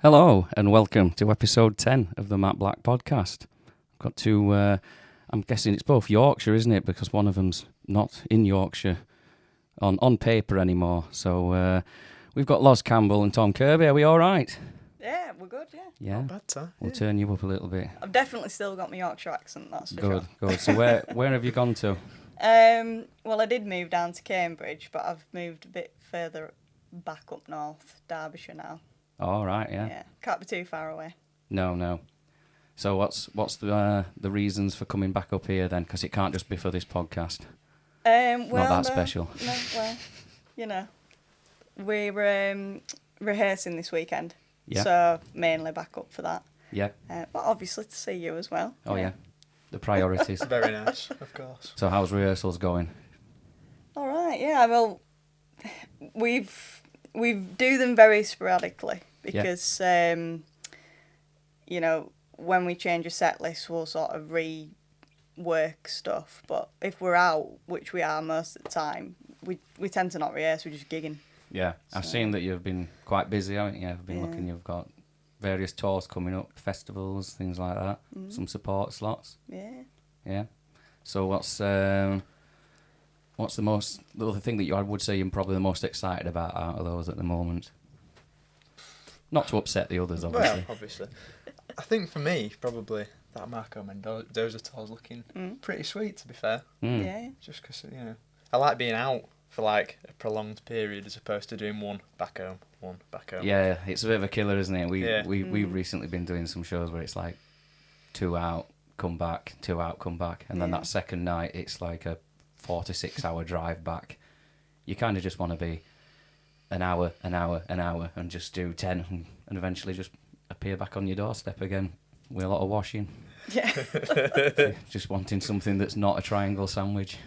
Hello and welcome to episode 10 of the Matt Black podcast. I've got two, I'm guessing it's both Yorkshire, isn't it? Because one of them's not in Yorkshire on paper anymore. So we've got Loz Campbell and Tom Kirby. Are we all right? Yeah, we're good, yeah. Yeah. Not bad, sir. We'll turn you up a little bit. I've definitely still got my Yorkshire accent, that's for Good, sure. good. So where have you gone to? Well, I did move down to Cambridge, but I've moved a bit further back up north, Derbyshire now. All right, yeah. Yeah, can't be too far away. No. So what's the reasons for coming back up here then? Because it can't just be for this podcast. Well, Not that no, special. No, well, you know, we're rehearsing this weekend, Yeah. so mainly back up for that. Yeah. But obviously to see you as well. Oh yeah. The priorities. Very nice, of course. So how's rehearsals going? All right, yeah. Well, we do them very sporadically because you know, when we change a set list, we'll sort of rework stuff. But if we're out, which we are most of the time, we tend to not rehearse. We're just gigging. Yeah, I've seen that you've been quite busy, haven't you? I've been looking. You've got various tours coming up, festivals, things like that. Some support slots. Yeah. Yeah. So what's the other thing that I would say you're probably the most excited about out of those at the moment? Not to upset the others, obviously. Well, obviously. I think for me, probably that Marco Mendoza tour's looking pretty sweet, to be fair. Mm. Yeah. Just because, you know, I like being out for like a prolonged period as opposed to doing one back home. Yeah, it's a bit of a killer, isn't it? We've Mm. recently been doing some shows where it's like 2 out, come back, 2 out, come back, and then Yeah. that second night it's like a 4 to 6 hour drive back. You kind of just want to be an hour, and just do 10 and eventually just appear back on your doorstep again with a lot of washing. Yeah. Just wanting something that's not a triangle sandwich.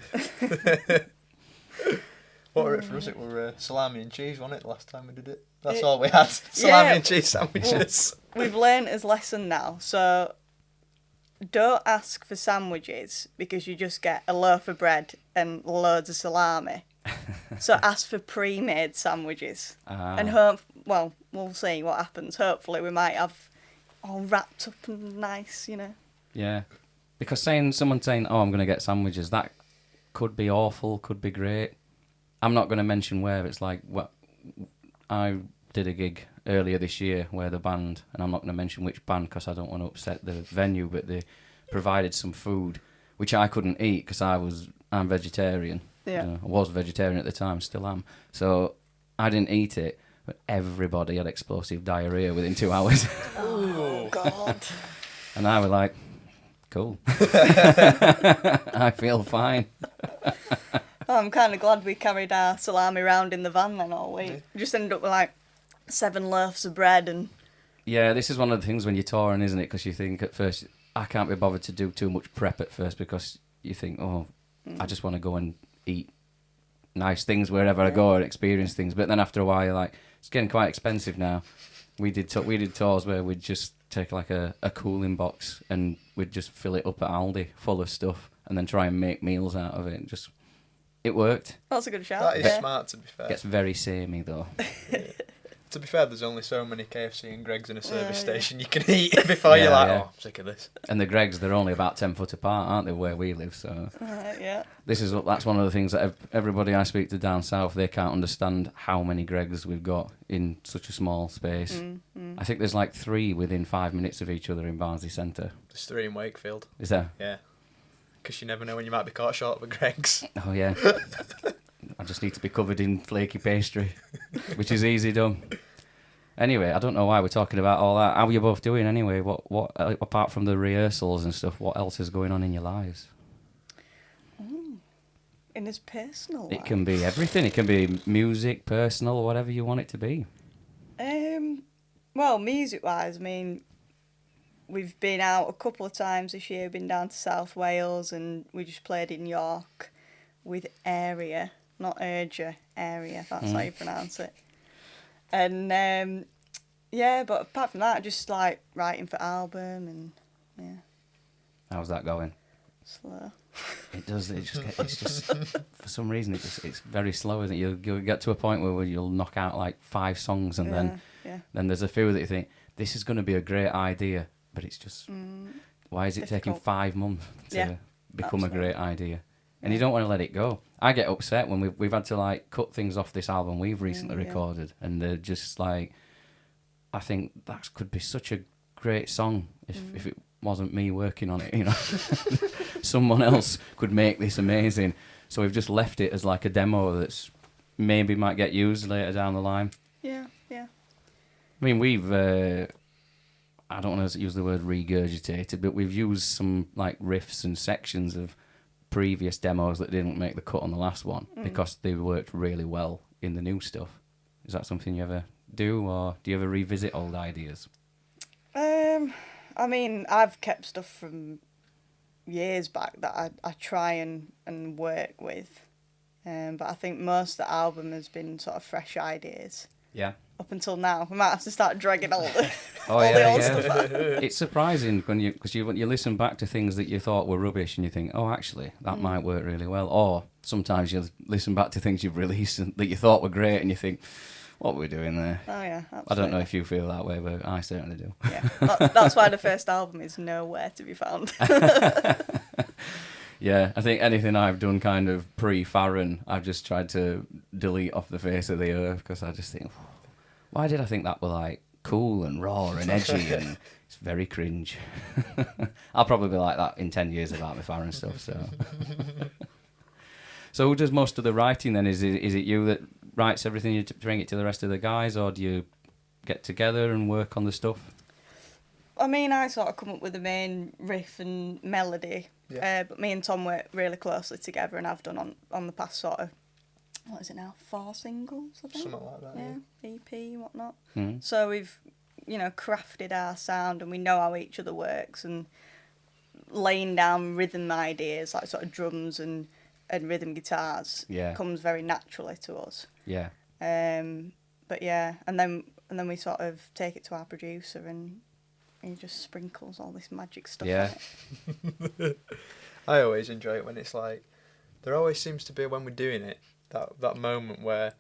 What were it for us? It were salami and cheese, wasn't it, the last time we did it? That's all we had. Salami and cheese sandwiches. We've learned his lesson now, so don't ask for sandwiches because you just get a loaf of bread and loads of salami. So ask for pre-made sandwiches. And we'll see what happens. Hopefully we might have all wrapped up and nice, you know. Yeah, because someone saying, "Oh, I'm going to get sandwiches," that could be awful, could be great. I'm not going to mention where. It's like I did a gig earlier this year where the band, and I'm not going to mention which band because I don't want to upset the venue, but they provided some food which I couldn't eat because I'm vegetarian. Yeah. You know, I was vegetarian at the time, still am. So I didn't eat it, but everybody had explosive diarrhea within 2 hours. Oh, God. And I was like, cool. I feel fine. Oh, I'm kind of glad we carried our salami round in the van then all week. We just ended up with like 7 loaves of bread and... Yeah, this is one of the things when you're touring, isn't it? Because you think at first, I can't be bothered to do too much prep at first because you think, I just want to go and eat nice things wherever I go and experience things. But then after a while, you're like, it's getting quite expensive now. We did tours where we'd just take like a cooling box and we'd just fill it up at Aldi full of stuff and then try and make meals out of it. It worked. That's a good shout. That is smart, to be fair. Gets very samey though. To be fair, there's only so many KFC and Greggs in a service station you can eat before you're like, I'm sick of this. And the Greggs, they're only about 10 foot apart, aren't they, where we live? So Yeah. that's one of the things that everybody I speak to down south, they can't understand how many Greggs we've got in such a small space. I think there's like 3 within 5 minutes of each other in Barnsley Centre. There's 3 in Wakefield. Is there? Yeah. Because you never know when you might be caught short of a Greggs. Oh, yeah. I just need to be covered in flaky pastry, which is easy done. Anyway, I don't know why we're talking about all that. How are you both doing anyway? What apart from the rehearsals and stuff, what else is going on in your lives? In his personal life. It can be everything. It can be music, personal, whatever you want it to be. Well, music-wise, I mean, we've been out a couple of times this year. Been down to South Wales, and we just played in York with Area, not Urger, Area. That's how you pronounce it. And but apart from that, just like writing for album and How's that going? Slow. It does. It's just for some reason it's very slow, isn't it? You'll get to a point where you'll knock out like 5 songs, and then there's a few that you think this is going to be a great idea, but it's just why is it taking 5 months to become a great idea? And you don't want to let it go. I get upset when we've had to like cut things off this album we've recently recorded, and they're just like, I think that could be such a great song if it wasn't me working on it, you know. Someone else could make this amazing. So we've just left it as like a demo that's maybe might get used later down the line. Yeah. I mean, we've I don't want to use the word regurgitated, but we've used some like riffs and sections of previous demos that didn't make the cut on the last one because they worked really well in the new stuff. Is that something you ever do, or do you ever revisit old ideas? I mean, I've kept stuff from years back that I try and work with, but I think most of the album has been sort of fresh ideas. Yeah. Up until now, we might have to start dragging all the the old stuff out. It's surprising because you listen back to things that you thought were rubbish and you think, oh, actually that might work really well. Or sometimes you listen back to things you've released and that you thought were great and you think, what were we doing there? Oh yeah, absolutely. I don't know if you feel that way, but I certainly do. Yeah, that's why the first album is nowhere to be found. Yeah, I think anything I've done kind of pre-FAHRAN, I've just tried to delete off the face of the earth because I just think, why did I think that were like cool and raw and edgy and it's very cringe. I'll probably be like that in 10 years about my FAHRAN stuff. So who does most of the writing then? Is it you that writes everything, you bring it to the rest of the guys, or do you get together and work on the stuff? I mean, I sort of come up with the main riff and melody, but me and Tom work really closely together, and I've done on the past sort of, what is it now, 4 singles, I think? Something like that, yeah. EP and whatnot. So we've, crafted our sound, and we know how each other works, and laying down rhythm ideas, like sort of drums and rhythm guitars, comes very naturally to us. Yeah. But yeah, and then we sort of take it to our producer, and he just sprinkles all this magic stuff on it. I always enjoy it when it's like, there always seems to be, when we're doing it, that moment where,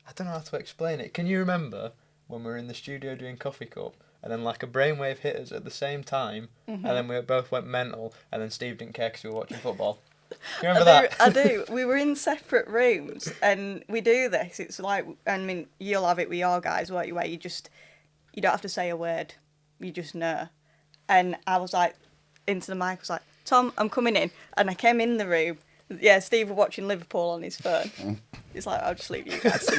I don't know how to explain it. Can you remember when we were in the studio doing Coffee Cup, and then like a brainwave hit us at the same time, and then we both went mental, and then Steve didn't care because we were watching football? You remember that? I do. We were in separate rooms, and we do this. It's like, I mean, you'll have it with your guys, won't you, where you don't have to say a word. You just know. And I was like, into the mic, I was like, Tom, I'm coming in. And I came in the room. Yeah, Steve was watching Liverpool on his phone. He's like, I'll just leave you guys.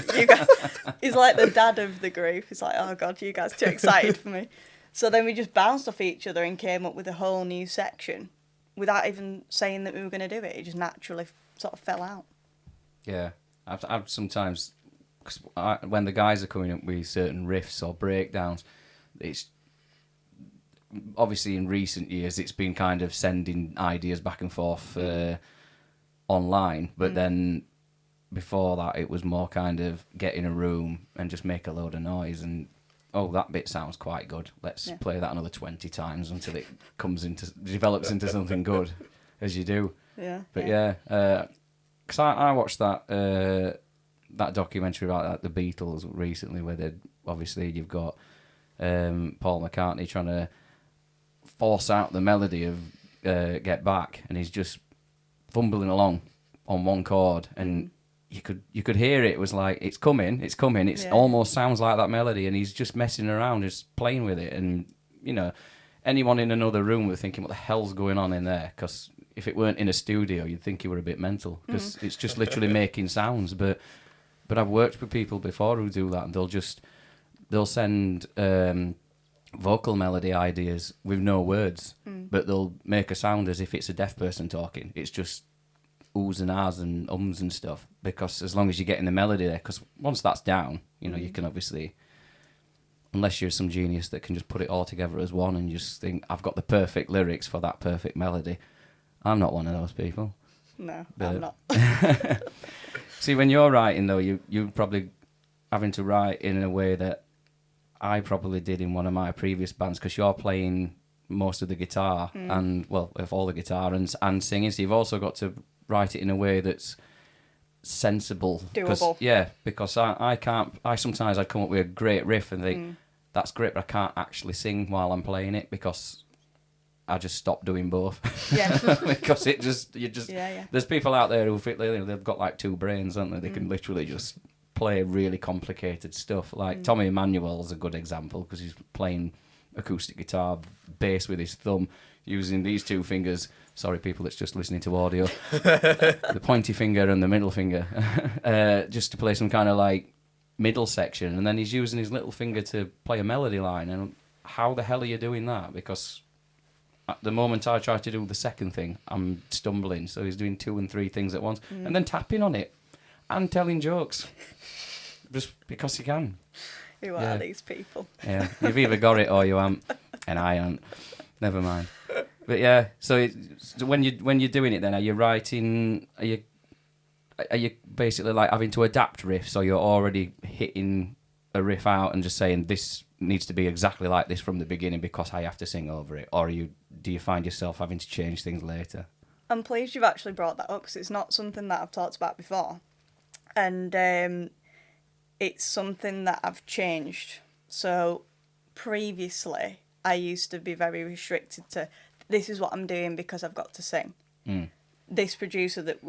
He's like the dad of the group. He's like, oh God, you guys are too excited for me. So then we just bounced off each other and came up with a whole new section without even saying that we were going to do it. It just naturally sort of fell out. Yeah, I've sometimes, cause when the guys are coming up with certain riffs or breakdowns, it's obviously in recent years it's been kind of sending ideas back and forth online, but then before that it was more kind of get in a room and just make a load of noise and, oh, that bit sounds quite good, let's play that another 20 times until it develops into something good, as you do. But because I watched that documentary about the Beatles recently, where obviously you've got Paul McCartney trying to force out the melody of Get Back, and he's just fumbling along on one chord, and you could hear it. It was like, it's coming. It almost sounds like that melody, and he's just messing around, just playing with it. And anyone in another room would thinking, what the hell's going on in there? Because if it weren't in a studio, you'd think you were a bit mental, because it's just literally making sounds. But I've worked with people before who do that, and they'll send vocal melody ideas with no words, but they'll make a sound as if it's a deaf person talking. It's just oohs and ahs and ums and stuff, because as long as you're getting the melody there, because once that's down, you can obviously, unless you're some genius that can just put it all together as one and just think, I've got the perfect lyrics for that perfect melody. I'm not one of those people. No, I'm not. See, when you're writing though, you're probably having to write in a way that I probably did in one of my previous bands, because you're playing most of the guitar and, well, of all the guitar and singing. So you've also got to write it in a way that's sensible. Doable. Because I sometimes I come up with a great riff and think, that's great, but I can't actually sing while I'm playing it because I just stop doing both. Yeah. Because there's people out there who think they've got like two brains, haven't they? They can literally just play really complicated stuff. Like Tommy Emmanuel's a good example because he's playing acoustic guitar, bass with his thumb, using these two fingers. Sorry, people that's just listening to audio. The pointy finger and the middle finger, just to play some kind of like middle section, and then he's using his little finger to play a melody line. And how the hell are you doing that? Because at the moment I try to do the second thing, I'm stumbling. So he's doing 2 and 3 things at once, and then tapping on it and telling jokes, just because he can. Who are these people? Yeah, you've either got it or you haven't, and I haven't. Never mind. But yeah, so when you're doing it, then are you writing? Are you basically like having to adapt riffs, or you're already hitting a riff out and just saying this needs to be exactly like this from the beginning because I have to sing over it, or do you find yourself having to change things later? I'm pleased you've actually brought that up because it's not something that I've talked about before, and it's something that I've changed. So previously, I used to be very restricted to this is what I'm doing because I've got to sing. This producer that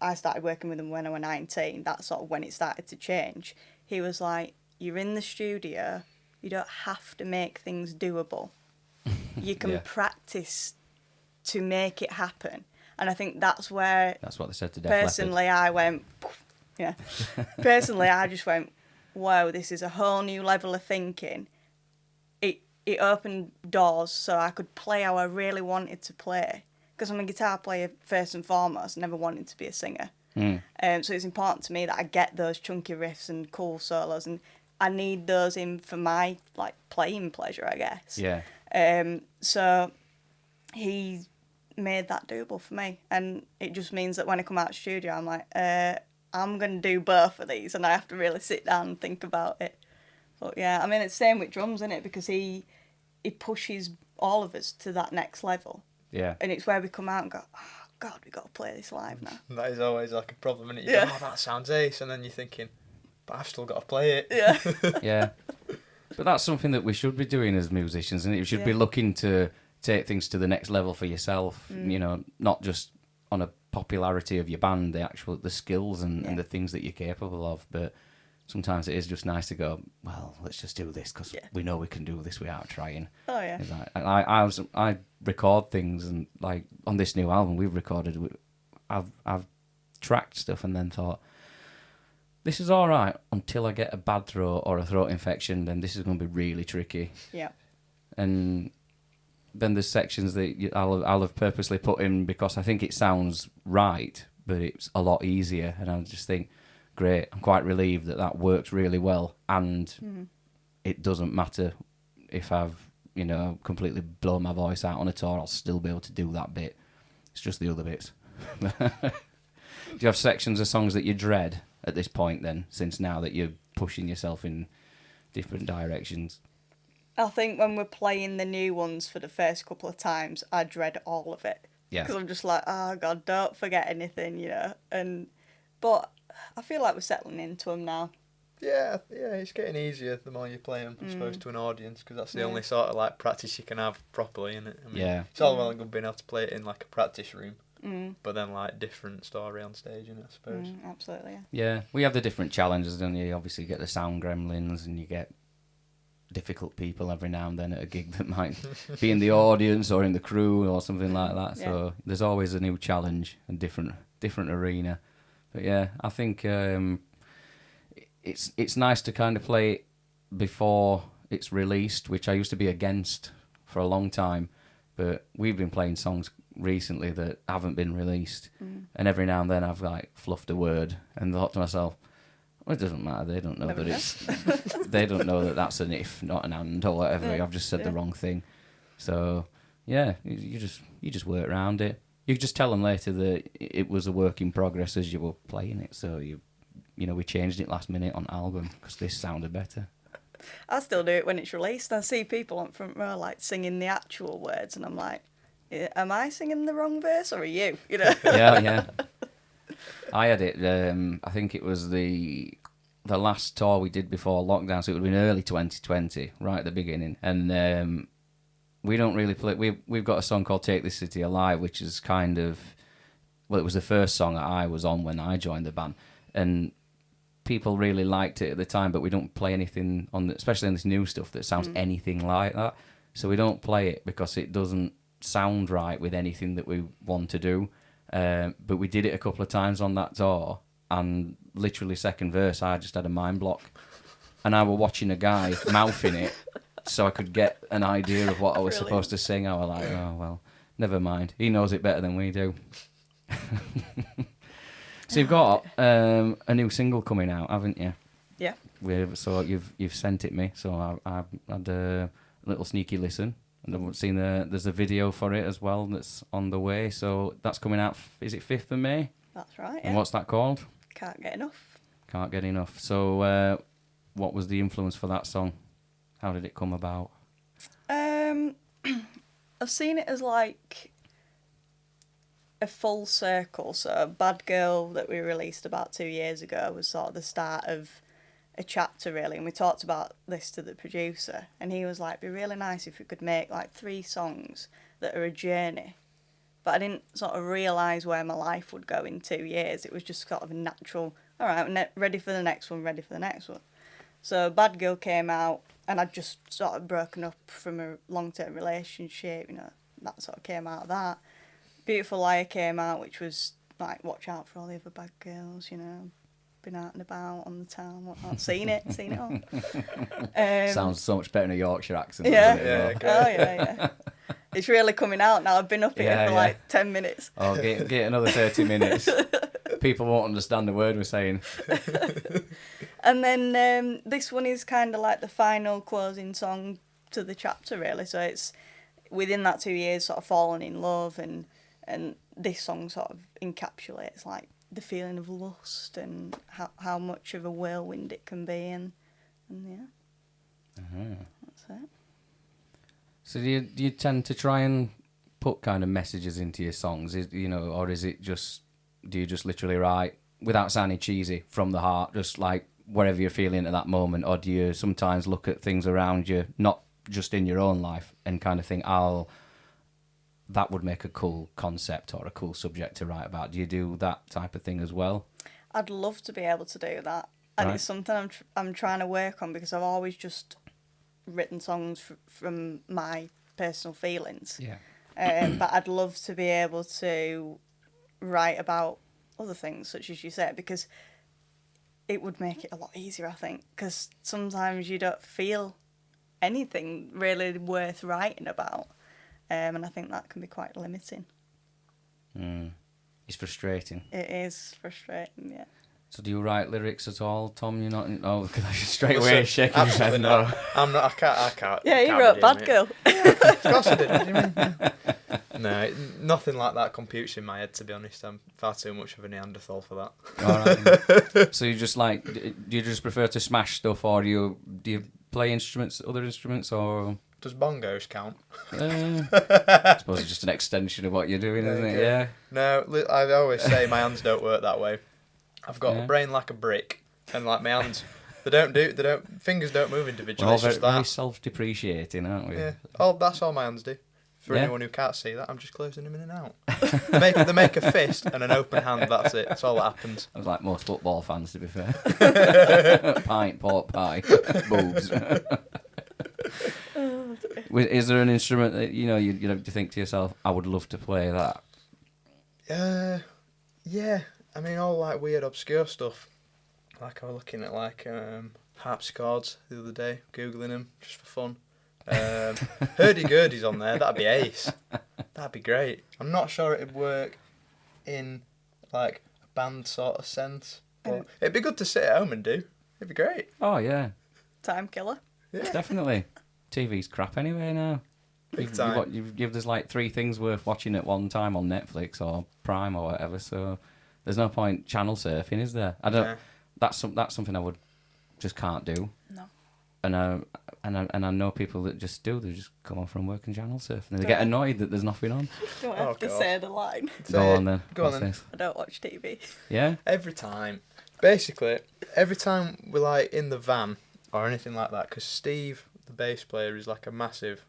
I started working with him when I was 19. That's sort of when it started to change. He was like, you're in the studio, you don't have to make things doable. You can practice to make it happen. And I think that's where... That's what they said to Def Personally, Leppard. I went... Yeah. Personally, I just went, wow, this is a whole new level of thinking. It opened doors so I could play how I really wanted to play. Because I'm a guitar player first and foremost, never wanted to be a singer. So it's important to me that I get those chunky riffs and cool solos, and I need those in for my like playing pleasure, I guess. Yeah. So he made that doable for me, and it just means that when I come out of the studio, I'm like, I'm going to do both of these, and I have to really sit down and think about it. But yeah, I mean, it's the same with drums, isn't it? Because he pushes all of us to that next level. Yeah. And it's where we come out and go, oh, God, we've got to play this live now. That is always like a problem, isn't it? You Yeah. go, oh, that sounds ace, and then you're thinking, but I've still got to play it. Yeah. Yeah. But that's something that we should be doing as musicians, and you should be looking to take things to the next level for yourself, you know, not just on a popularity of your band, the skills and the things that you're capable of, but sometimes it is just nice to go, well, let's just do this because we know we can do this without trying. Oh, yeah. It's like, I record things, and like on this new album we've recorded, I've tracked stuff and then thought, this is all right until I get a bad throat or a throat infection, then this is going to be really tricky. Yeah. And then there's sections that I'll have purposely put in because I think it sounds right, but it's a lot easier, and I just think, great, I'm quite relieved that works really well, and it doesn't matter if I've, you know, completely blown my voice out on a tour, I'll still be able to do that bit. It's just the other bits. Do you have sections of songs that you dread at this point then, since now that you're pushing yourself in different directions? I think when we're playing the new ones for the first couple of times, I dread all of it. Yeah. Because I'm just like, oh, God, don't forget anything, you know. But I feel like we're settling into them now. Yeah, it's getting easier the more you play them, I suppose, to an audience, because that's the only sort of like practice you can have properly, isn't it? I mean, it's all well and good being able to play it in like a practice room, but then like different story on stage, isn't it, I suppose? Absolutely, yeah. Yeah, we have the different challenges, don't you? Obviously, you get the sound gremlins, and you get difficult people every now and then at a gig that might be in the audience or in the crew or something like that. So there's always a new challenge and different arena. But yeah, I think it's nice to kind of play it before it's released, which I used to be against for a long time. But we've been playing songs recently that haven't been released, and every now and then I've like fluffed a word and thought to myself, well, it doesn't matter. They don't know that it's. They don't know that that's an if, not an and, or whatever. I've just said the wrong thing. So yeah, you just work around it. You just tell them later that it was a work in progress as you were playing it. So you know, we changed it last minute on album because this sounded better. I still do it when it's released. I see people on front row like singing the actual words, and I'm like, am I singing the wrong verse or are you? You know? Yeah. I had it. I think it was the last tour we did before lockdown, so it would have been early 2020, right at the beginning. And we don't really play. We've got a song called "Take This City Alive," which is kind of, well, it was the first song that I was on when I joined the band, and people really liked it at the time. But we don't play anything on, especially on this new stuff that sounds anything like that. So we don't play it because it doesn't sound right with anything that we want to do. But we did it a couple of times on that tour, and literally second verse, I just had a mind block, and I were watching a guy mouthing it, so I could get an idea of what I was supposed to sing. I was like, oh well, never mind. He knows it better than we do. So you've got a new single coming out, haven't you? Yeah. So you've sent it me, so I had a little sneaky listen. And I've seen there's a video for it as well that's on the way. So that's coming out, is it 5th of May? That's right, And what's that called? Can't Get Enough. Can't Get Enough. So what was the influence for that song? How did it come about? I've seen it as like a full circle. So Bad Girl that we released about 2 years ago was sort of the start of a chapter really, and we talked about this to the producer, and he was like, it'd be really nice if we could make like 3 songs that are a journey. But I didn't sort of realise where my life would go in 2 years. It was just sort of a natural, all right, ready for the next one, ready for the next one. So Bad Girl came out, and I'd just sort of broken up from a long-term relationship, you know, that sort of came out of that. Beautiful Liar came out, which was like, watch out for all the other bad girls, you know, been out and about on the town, whatnot, seen it all. Sounds so much better in a Yorkshire accent. Yeah, doesn't it? oh yeah. It's really coming out now. I've been up here for like 10 minutes. Oh, get another 30 minutes. People won't understand the word we're saying. And then this one is kind of like the final closing song to the chapter, really. So it's within that 2 years, sort of fallen in love, and this song sort of encapsulates like the feeling of lust and how much of a whirlwind it can be, and yeah, that's it. So do you tend to try and put kind of messages into your songs, or is it just, do you just literally write without sounding cheesy from the heart, just like whatever you're feeling at that moment, or do you sometimes look at things around you, not just in your own life, and kind of think, that would make a cool concept or a cool subject to write about? Do you do that type of thing as well? I'd love to be able to do that, and Right. it's something I'm trying to work on, because I've always just written songs from my personal feelings. Yeah. But I'd love to be able to write about other things, such as you said, because it would make it a lot easier, I think, because sometimes you don't feel anything really worth writing about, and I think that can be quite limiting. It's frustrating. It is frustrating, yeah. So do you write lyrics at all, Tom? You're not? Oh, straight away shaking your Absolutely head. not. I'm not. I can't. Yeah, you can't wrote be Bad doing Girl. it. Of course I did. What do you mean? No, nothing like that computes in my head. To be honest, I'm far too much of a Neanderthal for that. All right. So you just like? Do you just prefer to smash stuff, or do you play other instruments, or? Does bongos count? I suppose it's just an extension of what you're doing, isn't it? Yeah. No, I always say my hands don't work that way. I've got a brain like a brick, and like my hands, fingers don't move individually. We're all It's just very that. self-depreciating, aren't we? Yeah. That's all my hands do. For anyone who can't see that, I'm just closing them in and out. They make a fist and an open hand. That's it. That's all that happens. I was like most football fans, to be fair. Pint, pork pie, boobs. Is there an instrument that you think to yourself, I would love to play that? Yeah. I mean, all like weird, obscure stuff. Like I was looking at like harpsichords the other day, googling them just for fun. Hurdy-gurdy's on there. That'd be ace. That'd be great. I'm not sure it'd work in like a band sort of sense, but it'd be good to sit at home and do. It'd be great. Oh yeah, Time killer. Yeah. definitely. TV's crap anyway now. Big time. There's like 3 things worth watching at one time on Netflix or Prime or whatever. So there's no point channel surfing, is there? I don't. Yeah. That's something I would just can't do. No. And I know people that just do. They just come on from work and channel surf, and they get annoyed that there's nothing on. Do I have to say the line? Go on then. Go on then. I don't watch TV. Yeah. Every time. Basically, every time we're like in the van or anything like that, because Steve, the bass player, is like a massive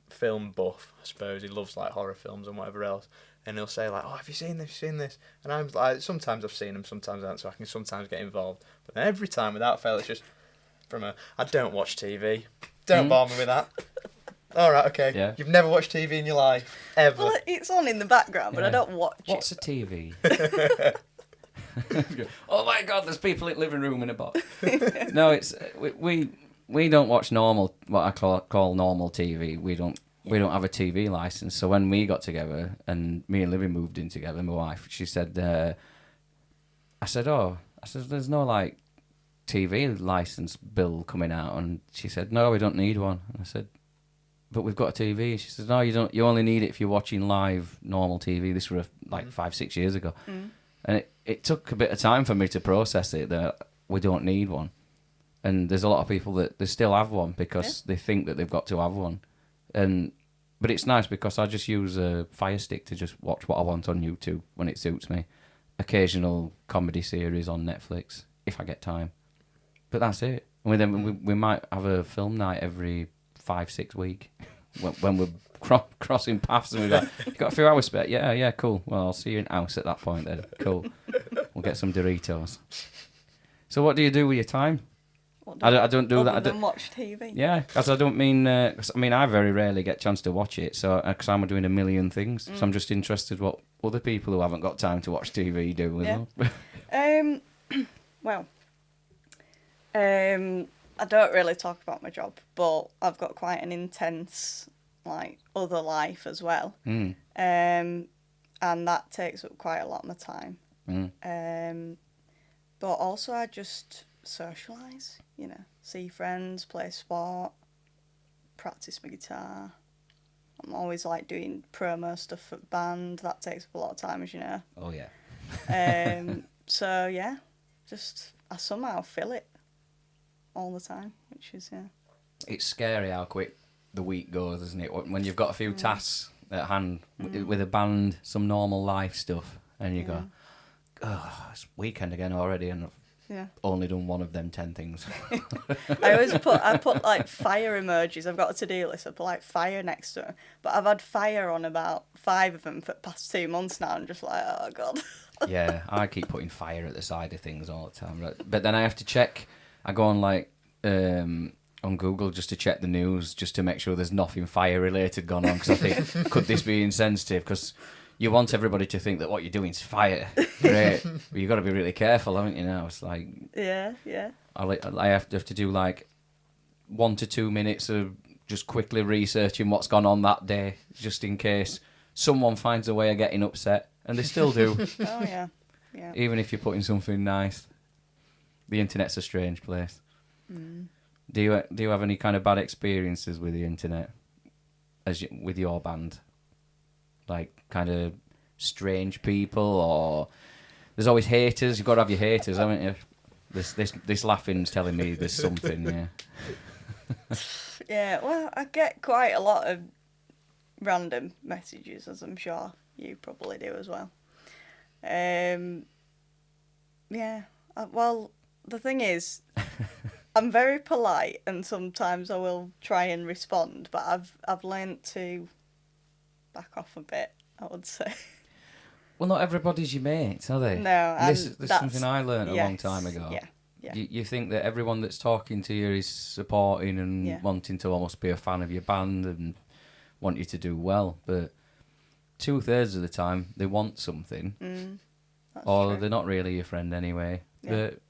film buff, I suppose. He loves like horror films and whatever else. And he'll say like, "Oh, have you seen this? Have you seen this?" And I'm like, sometimes I've seen them, sometimes I haven't, so I can sometimes get involved. But then every time, without fail, it's just I don't watch TV. Don't bother me with that. All right, okay. Yeah. You've never watched TV in your life, ever. Well, it's on in the background, but I don't watch What's it. a TV? Oh my God! There's people in the living room in a box. No, it's we don't watch normal, what I call normal TV. We don't have a TV license. So when we got together and me and Libby moved in together, my wife, she said, I said, there's no like TV license bill coming out, and she said, no, we don't need one. And I said, but we've got a TV. She says, no, you don't. You only need it if you're watching live normal TV. This was like 5-6 years ago, and it took a bit of time for me to process it that we don't need one. And there's a lot of people that they still have one because they think that they've got to have one. But it's nice because I just use a Fire Stick to just watch what I want on YouTube when it suits me. Occasional comedy series on Netflix if I get time. But that's it. And then we might have a film night every 5-6 weeks when we're crossing paths and we're like, you got a few hours spare? Yeah, cool. Well, I'll see you in house at that point then. Cool. We'll get some Doritos. So what do you do with your time? I don't do that. I don't watch TV. Yeah, because I don't mean. Cause, I mean, I very rarely get a chance to watch it. So, because I'm doing a million things, so I'm just interested what other people who haven't got time to watch TV do. Well, I don't really talk about my job, but I've got quite an intense like other life as well, and that takes up quite a lot of my time. But also I just socialise, see friends, play sport, practice my guitar. I'm always like doing promo stuff for band. That takes up a lot of time, as you know. Oh yeah. So yeah, just I somehow fill it all the time, which is It's scary how quick the week goes, isn't it? When you've got a few tasks at hand with a band, some normal life stuff, and you go, "Oh, it's weekend again already," and I've only done one of them 10 things. I put like fire emojis. I've got a to-do list. I put like fire next to it, but I've had fire on about 5 of them for the past 2 months now. I'm just like, oh god. Yeah, I keep putting fire at the side of things all the time. Right? But then I have to check. I go on like on Google just to check the news, just to make sure there's nothing fire related going on. Because I think, could this be insensitive? Because you want everybody to think that what you're doing is fire. Great, but you've got to be really careful, haven't you? Now it's like yeah. I have to do like 1 to 2 minutes of just quickly researching what's gone on that day, just in case someone finds a way of getting upset, and they still do. Oh yeah. Even if you're putting something nice. The internet's a strange place. Do you have any kind of bad experiences with the internet, with your band? Like kind of strange people, or there's always haters. You've got to have your haters, haven't you? This laughing's telling me there's something. Yeah. Yeah. Well, I get quite a lot of random messages, as I'm sure you probably do as well. Yeah. Well. The thing is, I'm very polite, and sometimes I will try and respond, but I've learnt to back off a bit, I would say. Well, not everybody's your mates, are they? No, this is something I learnt a long time ago. Yeah. You think that everyone that's talking to you is supporting and wanting to almost be a fan of your band and want you to do well, but 2/3 of the time they want something, or they're not really your friend anyway. Yeah. But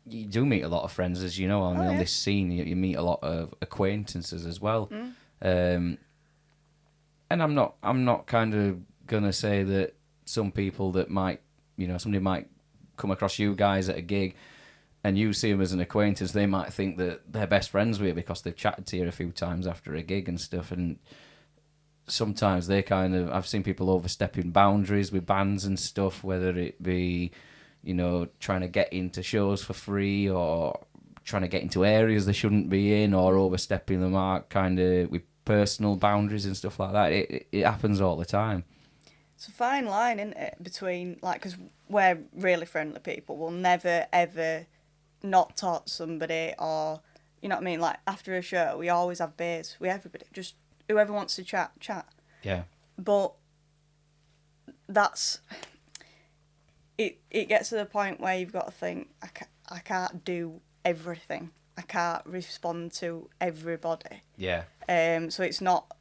you do meet a lot of friends, as you know, on this scene. You meet a lot of acquaintances as well. And I'm not kind of gonna say that some people that might, somebody might come across you guys at a gig, and you see them as an acquaintance. They might think that they're best friends with you because they've chatted to you a few times after a gig and stuff. And sometimes I've seen people overstepping boundaries with bands and stuff, whether it be, trying to get into shows for free or trying to get into areas they shouldn't be in, or overstepping the mark, kind of with personal boundaries and stuff like that. It happens all the time. It's a fine line, isn't it, between, like, because we're really friendly people. We'll never, ever not talk to somebody, or, you know what I mean? Like, after a show, we always have beers. Everybody, just whoever wants to chat. Yeah. But that's... It gets to the point where you've got to think, I can't do everything. I can't respond to everybody. Yeah. So it's not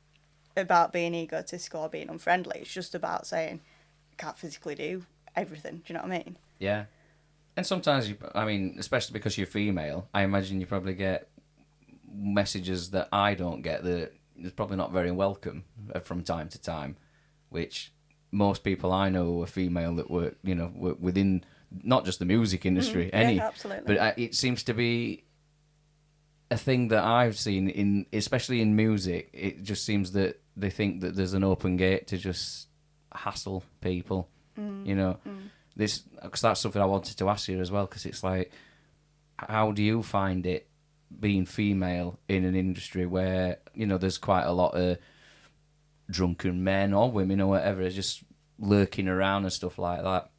about being egotistical or being unfriendly. It's just about saying, I can't physically do everything. Do you know what I mean? Yeah. And sometimes, especially because you're female, I imagine you probably get messages that I don't get that is probably not very welcome from time to time, which most people I know are female that work within not just the music industry, absolutely. But it seems to be a thing that I've seen especially in music. It just seems that they think that there's an open gate to just hassle people, This, because that's something I wanted to ask you as well, because it's like, how do you find it being female in an industry where, there's quite a lot of drunken men or women or whatever just lurking around and stuff like that?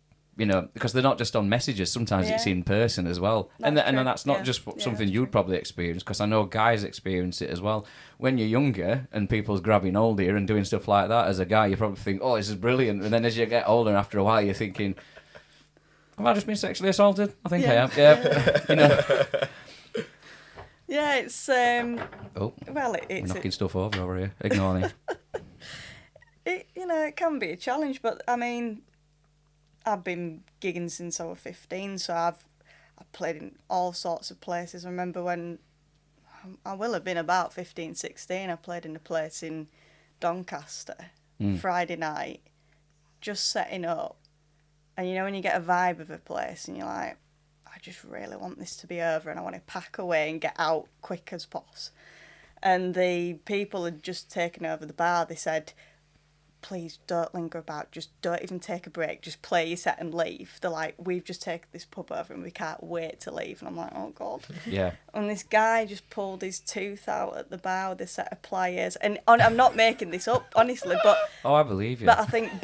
Because they're not just on messages, sometimes it's in person as well. And that's not just something you'd probably experience, because I know guys experience it as well. When you're younger and people's grabbing hold of you and doing stuff like that, as a guy, you probably think, oh, this is brilliant. And then as you get older, after a while, you're thinking, have I just been sexually assaulted? I think I am. Yeah. Yeah, it's well, it's we're knocking stuff over here. Ignore me. It can be a challenge, but I mean, I've been gigging since I was 15, so I've played in all sorts of places. I remember when I will have been about 15, 16, I played in a place in Doncaster, Friday night, just setting up. And when you get a vibe of a place and you're like, I just really want this to be over and I want to pack away and get out quick as possible. And the people had just taken over the bar. They said, please don't linger about, just don't even take a break, just play your set and leave. They're like, we've just taken this pub over and we can't wait to leave. And I'm like, oh God. Yeah. And this guy just pulled his tooth out at the bar with a set of pliers. And I'm not making this up, honestly, but... Oh, I believe you. But I think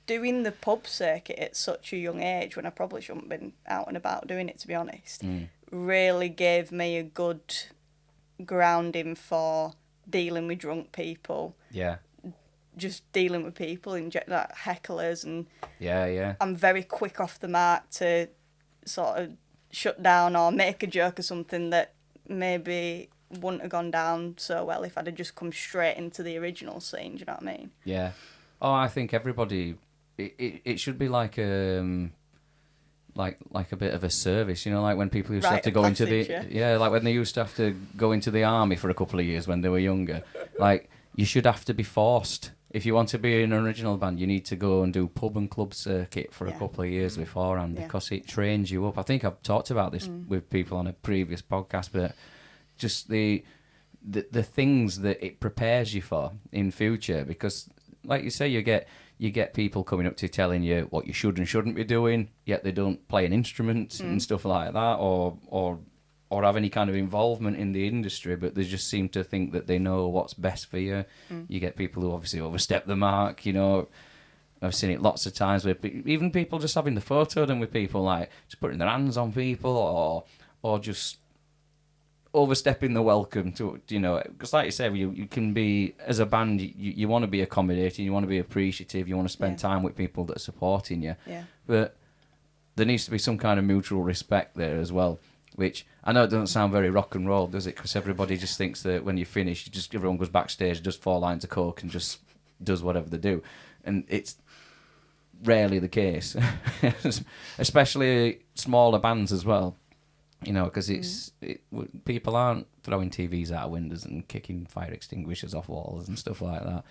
doing the pub circuit at such a young age, when I probably shouldn't have been out and about doing it, to be honest, really gave me a good grounding for dealing with drunk people. Yeah. Just dealing with people, like hecklers, and yeah. I'm very quick off the mark to sort of shut down or make a joke or something that maybe wouldn't have gone down so well if I'd have just come straight into the original scene. Do you know what I mean? Yeah. Oh, I think everybody. It should be like a bit of a service, like when people used to have to go into the like when they used to have to go into the army for a couple of years when they were younger. Like, you should have to be forced. If you want to be in an original band, you need to go and do pub and club circuit for a couple of years beforehand, because it trains you up. I think I've talked about this with people on a previous podcast, but just the things that it prepares you for in future, because like you say, you get people coming up to you telling you what you should and shouldn't be doing, yet they don't play an instrument and stuff like that, or have any kind of involvement in the industry, but they just seem to think that they know what's best for you. You get people who obviously overstep the mark, I've seen it lots of times with even people just having the photo done with people, like just putting their hands on people or just overstepping the welcome to, because like you said, you can be, as a band, you want to be accommodating, you want to be appreciative, you want to spend time with people that are supporting you. Yeah. But there needs to be some kind of mutual respect there as well, which I know it doesn't sound very rock and roll, does it? Because everybody just thinks that when you finish, everyone goes backstage, does 4 lines of coke and just does whatever they do. And it's rarely the case, especially smaller bands as well. Because people aren't throwing TVs out of windows and kicking fire extinguishers off walls and stuff like that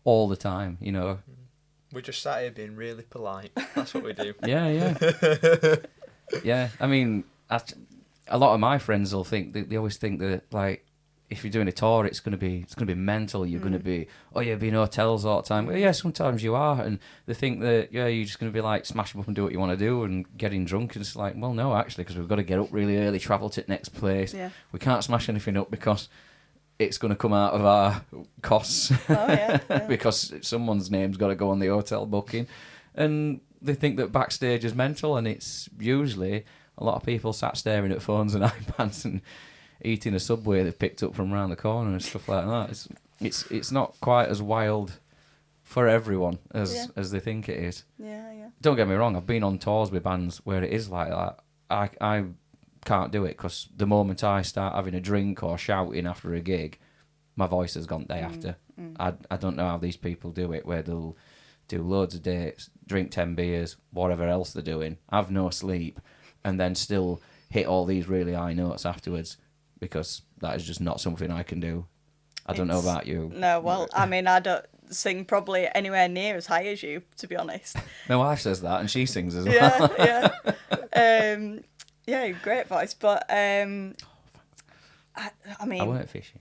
all the time, We're just sat here being really polite. That's what we do. Yeah. Yeah, I mean, a lot of my friends will think, they always think that, like, if you're doing a tour, it's gonna be mental. You're gonna be you'll be in hotels all the time. Well, yeah, sometimes you are, and they think that you're just gonna be like smash them up and do what you want to do and getting drunk. And it's like, well, no, actually, because we've got to get up really early, travel to the next place. Yeah. We can't smash anything up because it's gonna come out of our costs. Oh yeah. Because someone's name's got to go on the hotel booking, and they think that backstage is mental, and it's usually a lot of people sat staring at phones and iPads and eating a Subway they've picked up from around the corner and stuff like that. It's not quite as wild for everyone as they think it is. Yeah, yeah. Don't get me wrong, I've been on tours with bands where it is like that. I can't do it because the moment I start having a drink or shouting after a gig, my voice has gone day after. I don't know how these people do it, where they'll do loads of dates, drink 10 beers, whatever else they're doing, have no sleep, and then still hit all these really high notes afterwards, because that is just not something I can do. I don't know about you. No, well, I mean, I don't sing probably anywhere near as high as you, to be honest. My wife says that, and she sings as well. Yeah. Yeah, great voice, but I mean, I weren't fishing.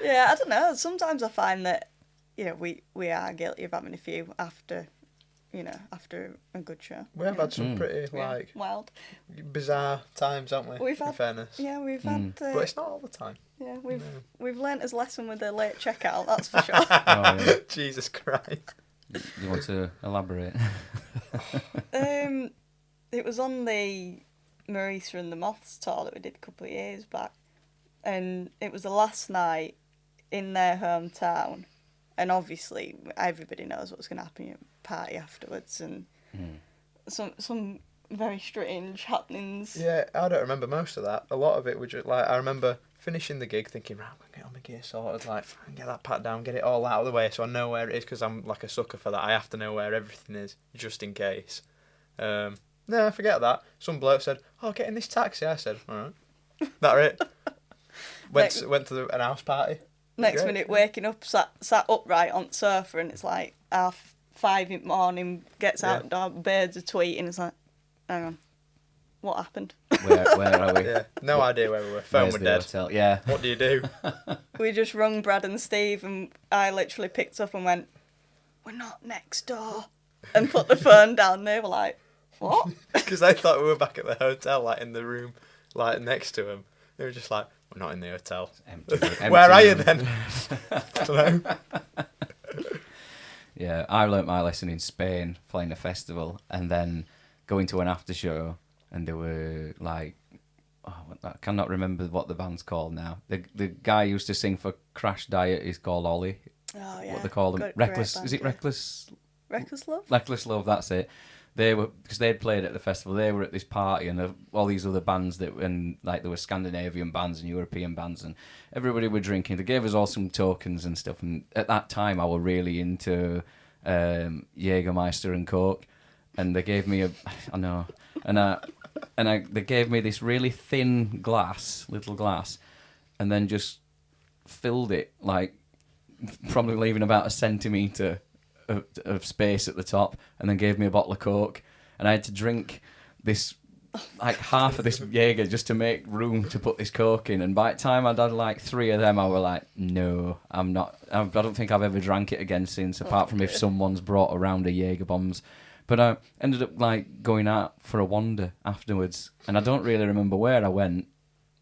Yeah, I don't know. Sometimes I find that, we are guilty of having a few after a good show. We have had some pretty Wild, bizarre times, haven't we? We've had, in fairness. Yeah, we've had. But it's not all the time. Yeah, we've learnt his lesson with the late checkout. That's for sure. Oh, yeah. Jesus Christ. You want to elaborate? It was on the Marisa and the Moths tour that we did a couple of years back, and it was the last night in their hometown, and obviously everybody knows what's going to happen. Party afterwards, and some very strange happenings. Yeah, I don't remember most of that. A lot of it was just like, I remember finishing the gig thinking, right, I'm going to get all my gear sorted, like, get that pat down, get it all out of the way so I know where it is, because I'm like a sucker for that. I have to know where everything is, just in case. No, forget that. Some bloke said, get in this taxi. I said, alright. That it. Went to an house party. Next minute, waking up, sat upright on the sofa, and it's like 5:30 in the morning, gets out the door, birds are tweeting, it's like, hang on, what happened? Where are we? Yeah, no idea where we were. Phone Where's was the dead. hotel? Yeah. What do you do? We just rung Brad and Steve, and I literally picked up and went, we're not next door, and put the phone down. They were like, what? Because they thought we were back at the hotel, like in the room, like next to him. They were just like, we're not in the hotel. Empty Where are you room. then? I don't know. Yeah, I learnt my lesson in Spain playing a festival and then going to an after show, and they were like, I cannot remember what the band's called now. The guy who used to sing for Crash Diet is called Ollie. Oh yeah. What they call them? Reckless. Is it Reckless? Reckless Love? Reckless Love, that's it. They were, because they'd played at the festival, they were at this party, and all these other bands there were Scandinavian bands and European bands, and everybody were drinking. They gave us all some tokens and stuff, and at that time I were really into Jägermeister and Coke, and they gave me they gave me this really thin little glass, and then just filled it, like probably leaving about a centimetre of space at the top, and then gave me a bottle of Coke, and I had to drink this, like half of this Jaeger just to make room to put this Coke in, and by the time I'd had like 3 of them, I were like, no, I'm not, I don't think I've ever drank it again since, apart from if someone's brought around a Jaeger bombs. But I ended up like going out for a wander afterwards, and I don't really remember where I went,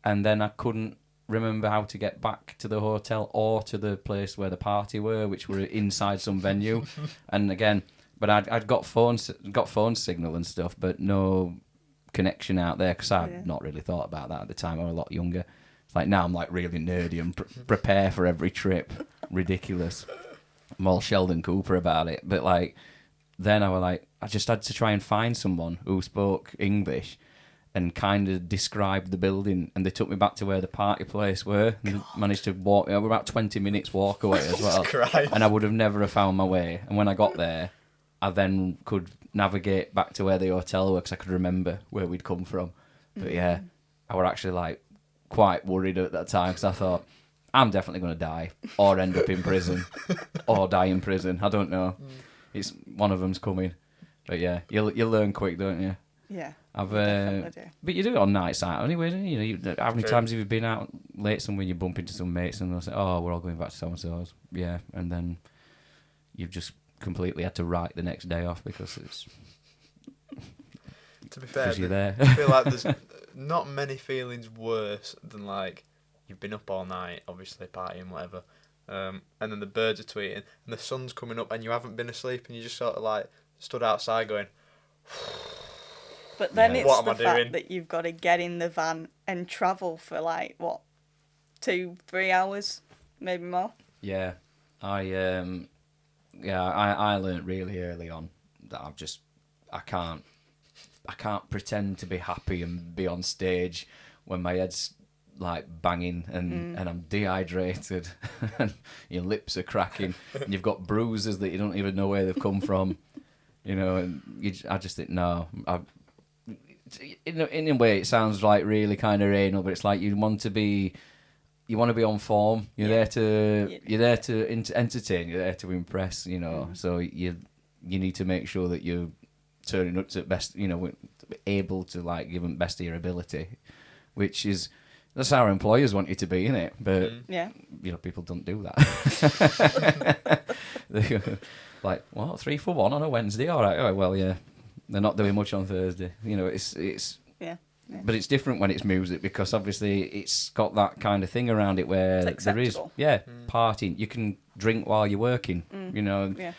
and then I couldn't remember how to get back to the hotel or to the place where the party were, which were inside some venue. And again, but I'd got phone signal and stuff, but no connection out there, because I'd not really thought about that at the time. I was a lot younger. It's like now I'm like really nerdy and prepare for every trip. Ridiculous. I'm all Sheldon Cooper about it. But like then I was like, I just had to try and find someone who spoke English and kind of described the building, and they took me back to where the party place were, and managed to walk. We're about 20 minutes walk away as well, and I would have never have found my way. And when I got there, I then could navigate back to where the hotel were, because I could remember where we'd come from. But yeah, I were actually like quite worried at that time, because I thought, I'm definitely going to die, or end up in prison, or die in prison. I don't know. It's one of them's coming. But yeah, you learn quick, don't you? Yeah. I've Definitely do. but you do it on nights out anyway, don't you? How many True. times have you been out late somewhere and you bump into some mates and they'll say, "Oh, we're all going back to so and so's." Yeah, and then you've just completely had to write the next day off because it's To be fair, because you're there. I feel like there's not many feelings worse than like you've been up all night, obviously partying, whatever, and then the birds are tweeting and the sun's coming up and you haven't been asleep and you just sort of like stood outside going, But then Yeah. it's What the am I fact doing? that you've got to get in the van and travel for like, what, 2-3 hours, maybe more? Yeah, I learnt really early on that I can't pretend to be happy and be on stage when my head's like banging and I'm dehydrated and your lips are cracking and you've got bruises that you don't even know where they've come from, and I just think no. In a way, it sounds like really kind of anal, but it's like you want to be on form. You're there to entertain. You're there to impress. So you need to make sure that you're turning up to best. Able to like give them best of your ability, that's how our employers want you to be, innit? But Yeah. People don't do that. They go, like, what, 3 for 1 on a Wednesday? All right, well, yeah. They're not doing much on Thursday. It's Yeah. but it's different when it's music because obviously it's got that kind of thing around it where It's there is acceptable. partying. You can drink while you're working. Yeah.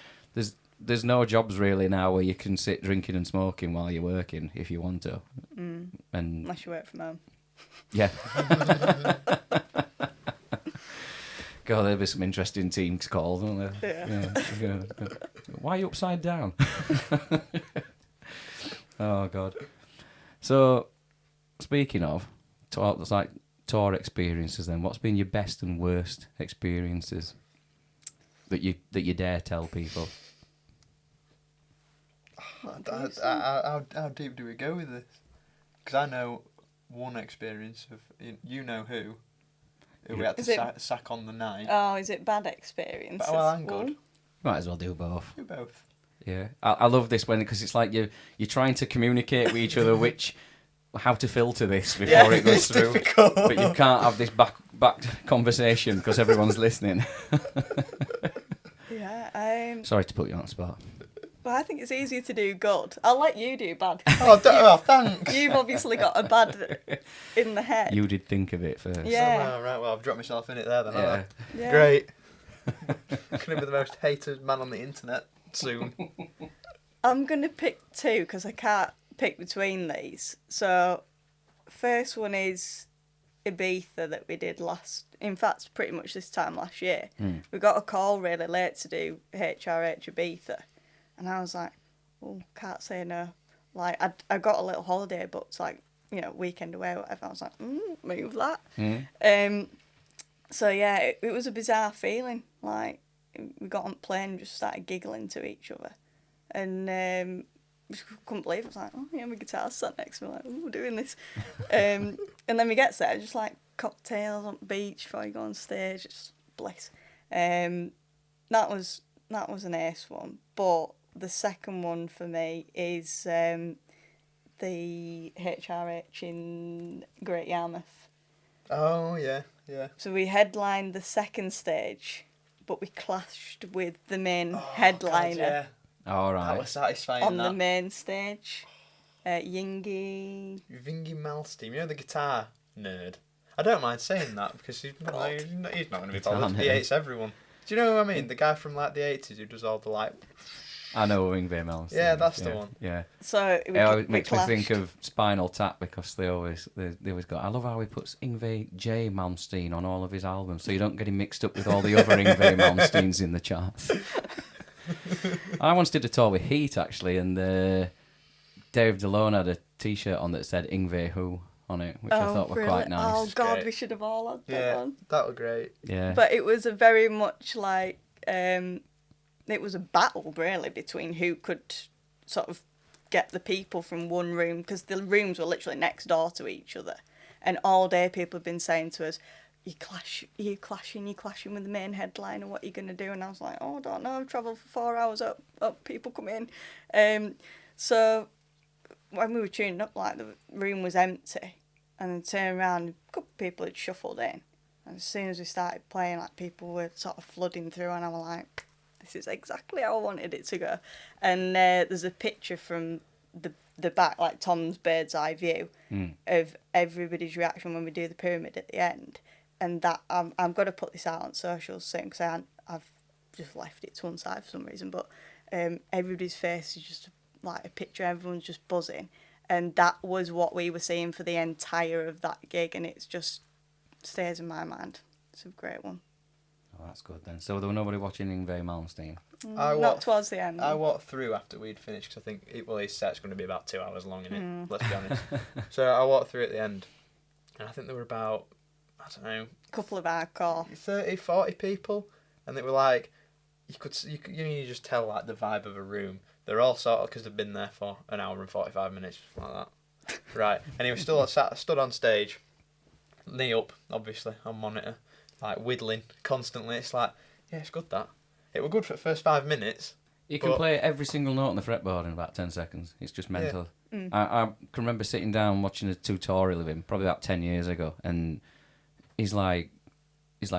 There's no jobs really now where you can sit drinking and smoking while you're working if you want to. And Unless you work from home. yeah. God, there'll be some interesting teams calls, won't there? Yeah. Why are you upside down? Oh, God. So, speaking of tour experiences then, what's been your best and worst experiences that you dare tell people? how deep do we go with this? Because I know one experience of you know who we had to sack on the night. Oh, is it bad experiences? Well, I'm good. Might as well do both. Do both. Yeah, I love this one because it's like you're trying to communicate with each other how to filter this before it goes it's through. difficult. But you can't have this back conversation because everyone's listening. Yeah. Sorry to put you on the spot. But I think it's easier to do good. I'll let you do bad. Thanks. You've obviously got a bad in the head. You did think of it first. Yeah. Oh, right, well, I've dropped myself in it there then. Yeah. haven't I? Yeah. Great. I'm going to be the most hated man on the internet soon. I'm going to pick 2 because I can't pick between these. So, first one is Ibiza that we did pretty much this time last year. We got a call really late to do HRH Ibiza. And I was like, oh, can't say no. Like, I got a little holiday booked, like, weekend away or whatever. I was like, move that. So, yeah, it was a bizarre feeling. Like, we got on the plane and just started giggling to each other. And just couldn't believe it. I was like, oh, yeah, my guitar's sat next to me. Like, oh, we're doing this. And then we get there, just like cocktails on the beach before you go on stage. It's bliss. That was an ace one. But the second one for me is the HRH in Great Yarmouth. Oh, yeah. So we headlined the second stage, but we clashed with the main headliner. God, yeah. All right. That was satisfying. On the main stage. Yingy. Vingy Malstein, the guitar nerd. I don't mind saying that because he's not going to be bothered. He hates everyone. Do you know what I mean? The guy from like the 80s who does all the like... I know Yngwie Malmsteen. Yeah, that's the one. Yeah. So It makes me think of Spinal Tap because they always go. I love how he puts Yngwie J Malmsteen on all of his albums, so you don't get him mixed up with all the other Yngwie Malmsteens in the charts. I once did a tour with Heat actually, and Dave DeLone had a T-shirt on that said Yngwie Who on it, which I thought were quite nice. Oh God, Great. we should have all had that one. That was great. Yeah. But it was a very much like it was a battle really between who could sort of get the people from one room, because the rooms were literally next door to each other, and all day people have been saying to us, you're clashing with the main headliner, what are you going to do? And I was like, I don't know, I've travelled for 4 hours up people come in. So when we were tuning up, like, the room was empty, and then turned around, a couple of people had shuffled in, and as soon as we started playing, like, people were sort of flooding through, and I was like, this is exactly how I wanted it to go. And there's a picture from the back, like Tom's bird's eye view, of everybody's reaction when we do the pyramid at the end. And that I'm going to put this out on socials soon, because I've just left it to one side for some reason. But everybody's face is just like a picture. Everyone's just buzzing, and that was what we were seeing for the entire of that gig, and it's just stays in my mind. It's a great one. Oh, that's good then. So there was nobody watching Ingve Malmsteen? Not towards the end. I walked through after we'd finished, because I think his set's going to be about 2 hours long, innit? Let's be honest. So I walked through at the end, and I think there were about, I don't know, a couple of hardcore 30, 40 people, and they were like, you just tell like the vibe of a room. They're all sort of, because they've been there for an hour and 45 minutes, like that. Right. And he was still stood on stage, knee up, obviously, on monitor, like whittling constantly. It's like, yeah, it's good that. It was good for the first 5 minutes. You can play every single note on the fretboard in about 10 seconds. It's just mental. Yeah. I can remember sitting down watching a tutorial of him probably about 10 years ago, and he's like,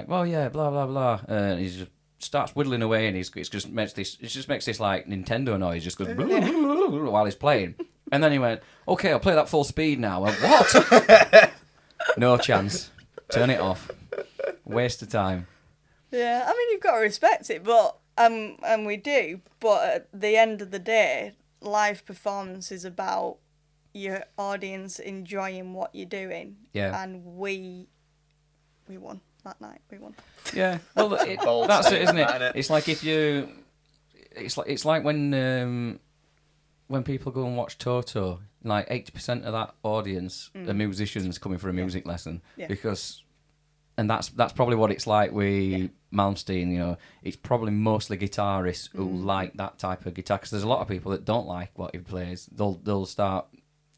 well, yeah, blah blah blah, and he just starts whittling away, and it just makes this like Nintendo noise, just goes while he's playing, and then he went, okay, I'll play that full speed now. I went, what? No chance. Turn it off. Waste of time. Yeah, I mean, you've got to respect it, but and we do. But at the end of the day, live performance is about your audience enjoying what you're doing. Yeah. And we won that night. We won. Yeah. Well, that's it, isn't it? It's like if you, it's like when people go and watch Toto, like 80% of that audience are musicians coming for a music lesson, because. And that's probably what it's like with Malmsteen, you know. It's probably mostly guitarists who like that type of guitar, because there's a lot of people that don't like what he plays. They'll start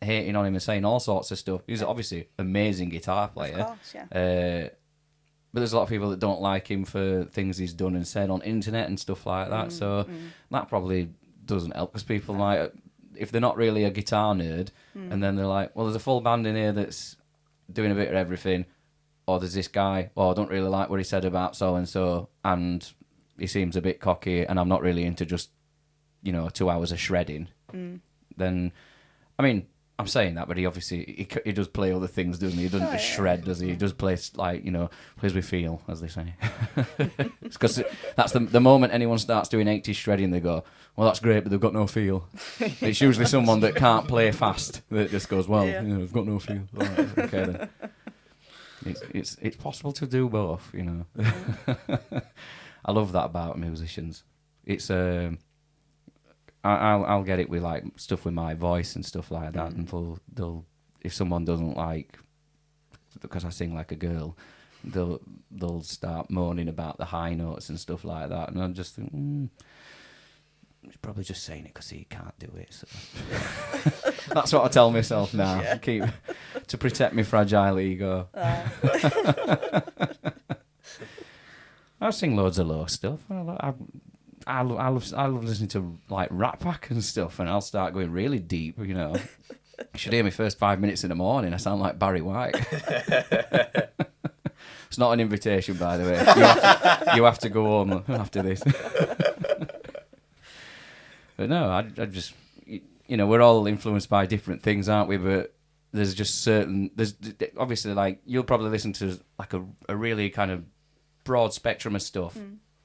hating on him and saying all sorts of stuff. He's obviously an amazing guitar player. Of course, yeah. But there's a lot of people that don't like him for things he's done and said on internet and stuff like that. So that probably doesn't help, because people might, if they're not really a guitar nerd, and then they're like, well, there's a full band in here that's doing a bit of everything. Or there's this guy, I don't really like what he said about so-and-so, and he seems a bit cocky, and I'm not really into just, 2 hours of shredding. Then, I mean, I'm saying that, but he obviously, he does play other things, doesn't he? He doesn't just shred, does he? He does play, like, plays with feel, as they say. Because that's the moment anyone starts doing 80s shredding, they go, well, that's great, but they've got no feel. It's usually someone that can't play fast that just goes, well, they've got no feel. All right, okay, then. It's possible to do both, I love that about musicians. It's I'll get it with like stuff with my voice and stuff like that, and they'll if someone doesn't like, because I sing like a girl, they'll start moaning about the high notes and stuff like that, and I just think he's probably just saying it because he can't do it. So. That's what I tell myself now. Yeah. To protect my fragile ego. I sing loads of low stuff. I love listening to like Rat Pack and stuff, and I'll start going really deep. You should hear me first 5 minutes in the morning. I sound like Barry White. It's not an invitation, by the way. You have to go home after this. But no, I just, we're all influenced by different things, aren't we? But there's just there's obviously, like, you'll probably listen to like a really kind of broad spectrum of stuff,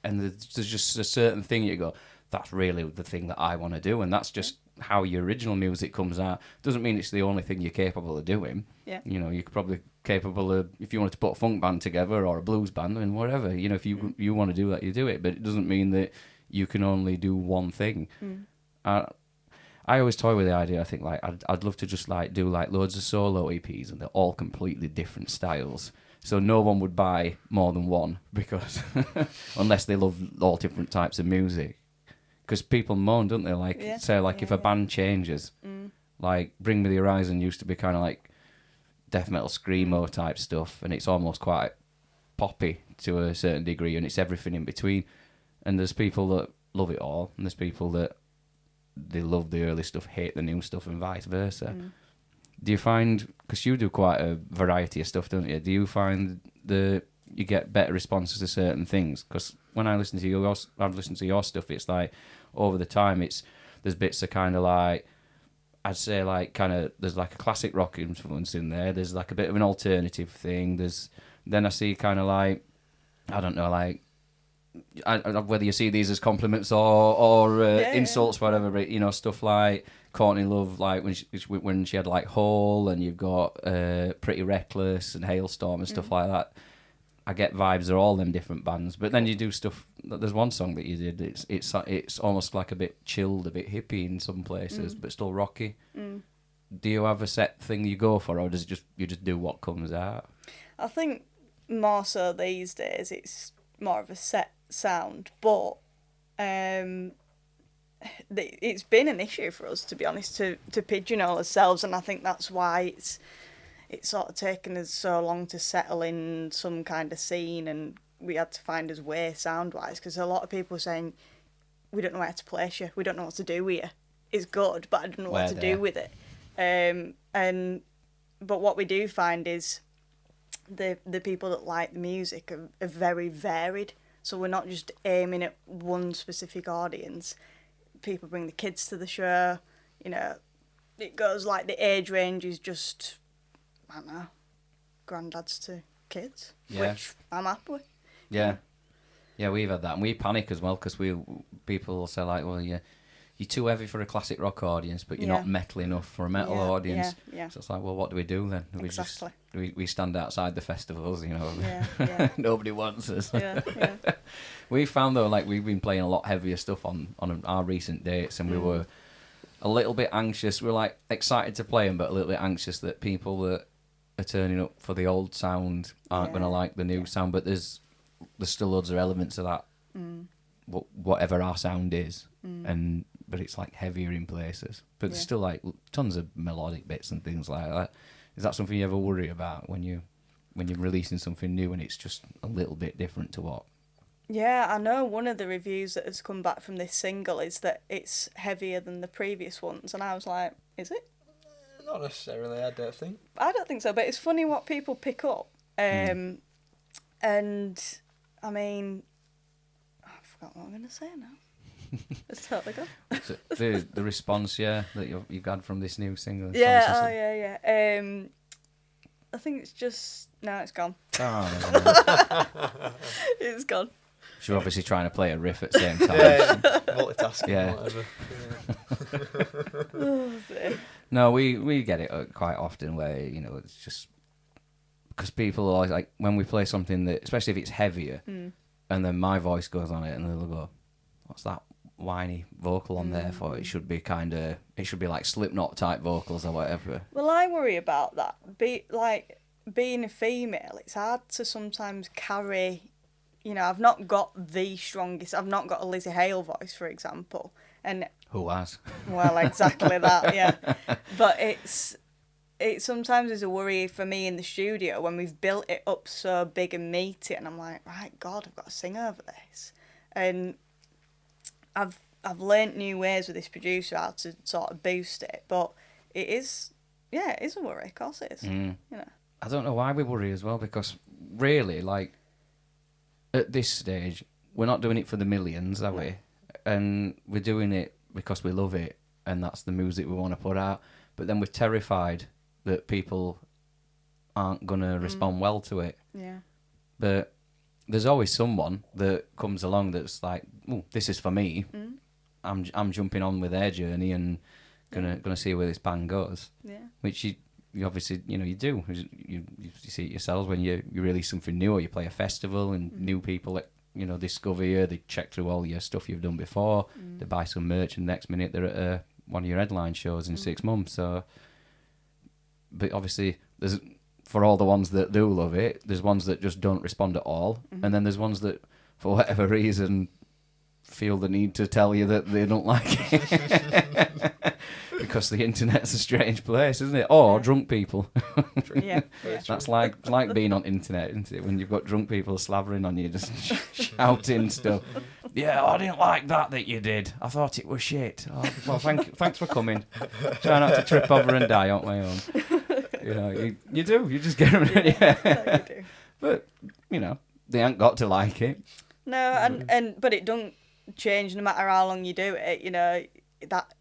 and there's just a certain thing you go, that's really the thing that I want to do, and that's just how your original music comes out. Doesn't mean it's the only thing you're capable of doing. Yeah. You're probably capable of, if you wanted to put a funk band together or a blues band and whatever, if you want to do that, you do it, but it doesn't mean that you can only do one thing. I always toy with the idea. I think like I'd love to just like do like loads of solo EPs, and they're all completely different styles. So no one would buy more than one, because unless they love all different types of music. Because people moan, don't they? Like if a band changes, like Bring Me the Horizon used to be kind of like death metal screamo type stuff, and it's almost quite poppy to a certain degree, and it's everything in between. And there's people that love it all, and there's people that they love the early stuff, hate the new stuff, and vice versa. Do you find, because you do quite a variety of stuff, don't you? Do you find you get better responses to certain things? Because when I listen to I've listened to your stuff, it's like over the time, there's bits of kind of like, I'd say like kind of, there's like a classic rock influence in there. There's like a bit of an alternative thing. Then I see kind of like, I don't know, like, whether you see these as compliments or insults, whatever, but you know, stuff like Courtney Love, like when she had like Hole, and you've got Pretty Reckless and Hailstorm and stuff like that. I get vibes of all them different bands, but then you do stuff. There's one song that you did. It's almost like a bit chilled, a bit hippie in some places, but still rocky. Do you have a set thing you go for, or does it you just do what comes out? I think more so these days it's more of a set sound, but it's been an issue for us, to be honest, to pigeonhole ourselves, and I think that's why it's sort of taken us so long to settle in some kind of scene, and we had to find his way sound-wise, because a lot of people were saying, we don't know where to place you, we don't know what to do with you. It's good, but I don't know what to do with it. But what we do find is the people that like the music are very varied, so we're not just aiming at one specific audience. People bring the kids to the show, you know, it goes like the age range is just, I don't know, granddads to kids, which I'm happy with. Yeah, we've had that, and we panic as well, because people will say like, well, you're too heavy for a classic rock audience, but you're not metal enough for a metal audience. Yeah. So it's like, well, what do we do then? Exactly. We stand outside the festivals, you know. Nobody wants us. Yeah. We found though, like, we've been playing a lot heavier stuff on our recent dates, and we were a little bit anxious. We were like excited to play them, but a little bit anxious that people that are turning up for the old sound aren't going to like the new sound. But there's still loads of elements of that, whatever our sound is, but it's like heavier in places. But there's still like tons of melodic bits and things like that. Is that something you ever worry about when you're releasing something new and it's just a little bit different to what? Yeah, I know one of the reviews that has come back from this single is that it's heavier than the previous ones, and I was like, is it? Not necessarily, I don't think. I don't think so, but it's funny what people pick up. And, I mean, I forgot what I'm going to say now. It's totally gone. So the response, that you've had from this new single. Yeah, I think it's just, no, it's gone. Oh, it's gone. So you're obviously trying to play a riff at the same time. Multitasking, whatever. No, we get it quite often where, you know, it's just because people are always like, when we play something that, especially if it's heavier, and then my voice goes on it, and they'll go, what's that whiny vocal on there for? It should be like Slipknot type vocals or whatever. Well, I worry about that. Being a female, it's hard to sometimes carry, you know, I've not got the strongest, I've not got a Lizzie Hale voice, for example. And who has? Well, exactly that, yeah. But it sometimes is a worry for me in the studio when we've built it up so big and meaty, and I'm like, right, God, I've got to sing over this. And I've learnt new ways with this producer how to sort of boost it, but it is a worry, of course it is. You know. I don't know why we worry as well, because really, like, at this stage, we're not doing it for the millions, are we? And we're doing it because we love it, and that's the music we want to put out. But then we're terrified that people aren't going to respond well to it. Yeah. But there's always someone that comes along that's like, oh, this is for me. I'm jumping on with their journey and gonna see where this band goes. Yeah. Which you obviously, you know, you do. You see it yourselves when you release something new, or you play a festival and new people that, you know, discover you. They check through all your stuff you've done before. They buy some merch, and next minute they're at one of your headline shows in 6 months. So, but obviously, there's, for all the ones that do love it, there's ones that just don't respond at all, and then there's ones that, for whatever reason, feel the need to tell you that they don't like it. Because the internet's a strange place, isn't it? Or drunk people. That's like being on internet, isn't it? When you've got drunk people slavering on you, just shouting stuff. yeah, I didn't like that you did. I thought it was shit. Oh, well, thanks for coming. Try not to trip over and die on my own. You know, you do. You just get them. You do. But, you know, they ain't got to like it. No, but it don't change no matter how long you do it. You know, that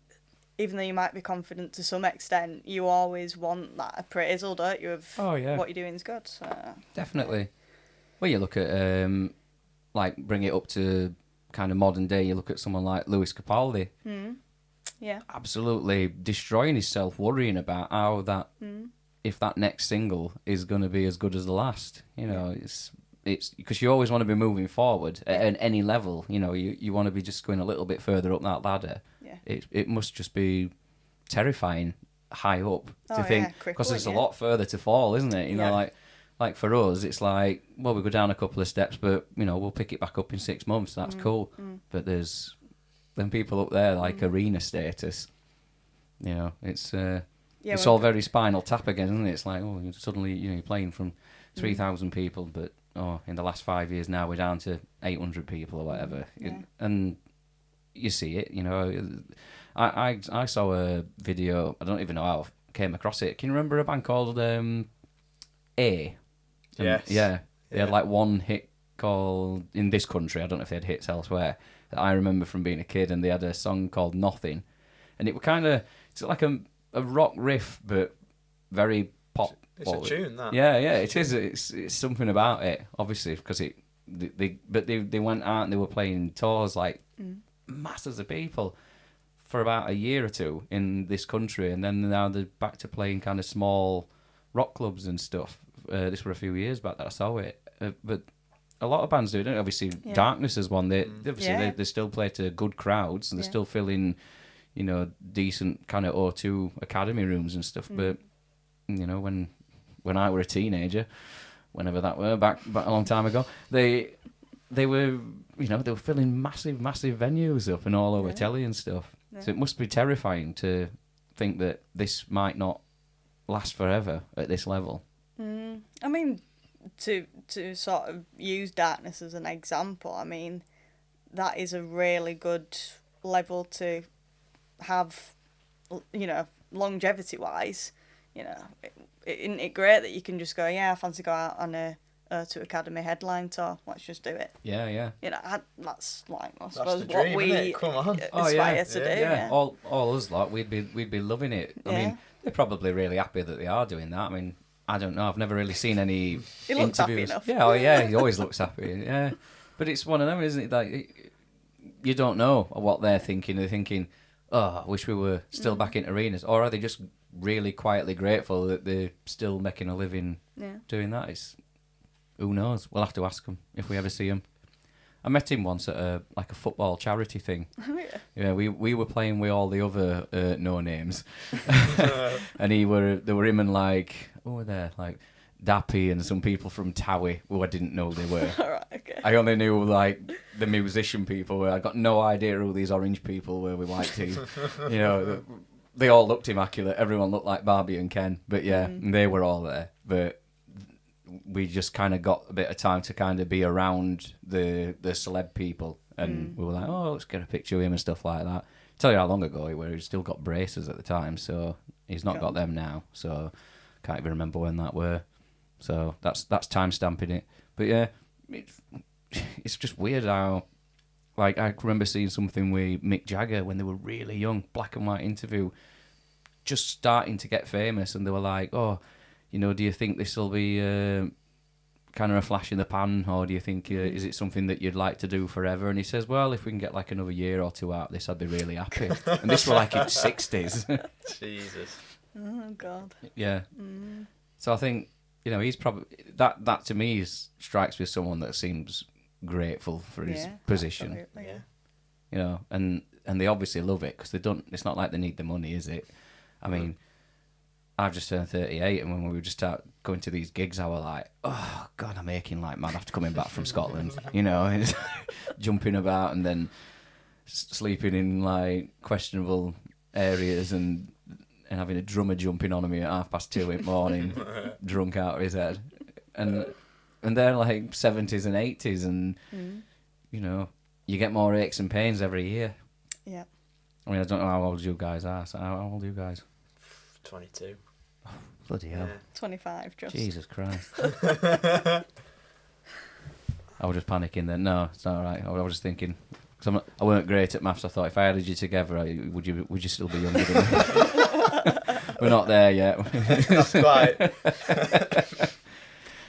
even though you might be confident to some extent, you always want that appraisal, don't you, of what you're doing is good. So. Definitely. Well, you look at, like, bring it up to kind of modern day, you look at someone like Lewis Capaldi. Yeah. Absolutely destroying himself, worrying about how that, if that next single is going to be as good as the last. You know, it's because you always want to be moving forward at any level. You know, you want to be just going a little bit further up that ladder. Yeah. It must just be terrifying high up to think, because there's a lot further to fall, isn't it? You know, like for us, it's like, well, we go down a couple of steps, but, you know, we'll pick it back up in 6 months. That's cool. But there's them people up there, like arena status. You know, it's all very Spinal Tap again, isn't it? It's like, oh, suddenly, you know, you're playing from 3,000 people, but, in the last 5 years now, we're down to 800 people or whatever. Yeah. And you see it, you know. I saw a video, I don't even know how I came across it. Can you remember a band called A? Yes. Yeah. They had like one hit called, in this country, I don't know if they had hits elsewhere, that I remember from being a kid, and they had a song called Nothing. And it was kind of, it's like a rock riff, but very pop. It's a tune, that. Yeah, it is. It's something about it, obviously, because they went out and they were playing tours, like masses of people, for about a year or two in this country, and then now they're back to playing kind of small rock clubs and stuff. This were a few years back that I saw it, but a lot of bands do it. Obviously, Darkness is one. They still play to good crowds, and they're still filling, you know, decent kind of O2 academy rooms and stuff. But you know, when I were a teenager, whenever that were back a long time ago, they were, you know, they were filling massive venues up and all over telly and stuff. Yeah. So it must be terrifying to think that this might not last forever at this level. I mean, to sort of use Darkness as an example, I mean, that is a really good level to have, you know, longevity-wise. You know, isn't it great that you can just go, I fancy go out on a to Academy headline tour, let's just do it. Yeah. You know, that's like, I That's suppose the dream, what we Come on. aspire to do. Yeah. All us lot, we'd be loving it. I mean, they're probably really happy that they are doing that. I mean, I don't know. I've never really seen any he looks interviews. Happy enough. Yeah, he always looks happy. Yeah, but it's one of them, isn't it? Like, you don't know what they're thinking. They're thinking, oh, I wish we were still back in arenas, or are they just really quietly grateful that they're still making a living doing that? It's, who knows? We'll have to ask them if we ever see him. I met him once at a football charity thing. Oh, yeah. Yeah, we were playing with all the other no names, and there were him and like, who were there, like Dappy and some people from Towie who I didn't know they were. All right, okay. I only knew like the musician people. I got no idea who these orange people were with white teeth. You know, they all looked immaculate. Everyone looked like Barbie and Ken. But yeah, they were all there. But we just kind of got a bit of time to kind of be around the celeb people, and we were like, oh, let's get a picture of him and stuff like that. Tell you how long ago he was. He's still got braces at the time, so he's not got them now. So can't even remember when that were. So that's time stamping it. But yeah, it's just weird how, like, I remember seeing something with Mick Jagger when they were really young, black and white interview, just starting to get famous, and they were like, oh, you know, do you think this will be kind of a flash in the pan, or do you think, is it something that you'd like to do forever? And he says, well, if we can get like another year or two out of this, I'd be really happy. And this were like in 60s. Jesus. Oh, God. Yeah. So I think, you know, he's probably, that to me strikes me as someone that seems grateful for his position. Absolutely. Yeah. You know, and they obviously love it, because it's not like they need the money, is it? I mean, I've just turned 38, and when we were just out going to these gigs, I was like, oh, God, I'm aching like mad after coming back from Scotland, you know, jumping about and then sleeping in, like, questionable areas and having a drummer jumping on me at 2:30 in the morning, drunk out of his head. And they're, like, 70s and 80s, and, you know, you get more aches and pains every year. Yeah. I mean, I don't know how old you guys are. So how old are you guys? 22. Bloody hell. 25, just. Jesus Christ. I was just panicking then. No, it's not right. I was just thinking, because I weren't great at maths. I thought if I added you together, would you still be younger than me? We're not there yet. Not quite.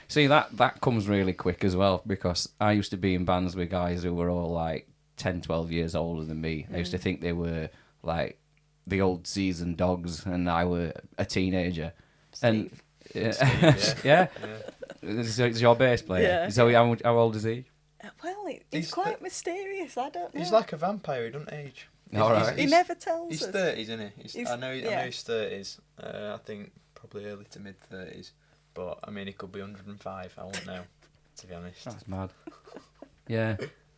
See, that comes really quick as well, because I used to be in bands with guys who were all like 10, 12 years older than me. I used to think they were like the old seasoned dogs, and I were a teenager. Steve. And Steve, yeah. So it's your bass player. Yeah. So how old is he? Well, he's He's quite mysterious. I don't know. He's like a vampire. He doesn't age. All right. He never tells He's us. 30s, isn't he? He's- I know yeah. he's 30s. I think probably early to mid 30s. But I mean, he could be 105. I won't know, to be honest. That's mad. Yeah.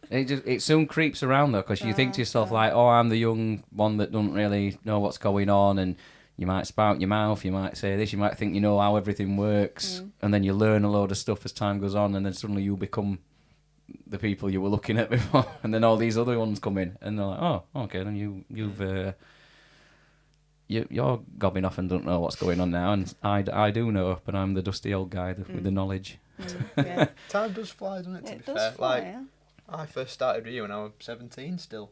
It soon creeps around though, because you think to yourself like, oh, I'm the young one that doesn't really know what's going on, and you might spout your mouth, you might say this, you might think you know how everything works, and then you learn a load of stuff as time goes on, and then suddenly you become the people you were looking at before, and then all these other ones come in, and they're like, oh, okay, then you're gobbing off and don't know what's going on now, and I do know, but I'm the dusty old guy with the knowledge. Yeah. Time does fly, doesn't it, to It be does fair? fly, Like, yeah. I first started with you when I was 17 still.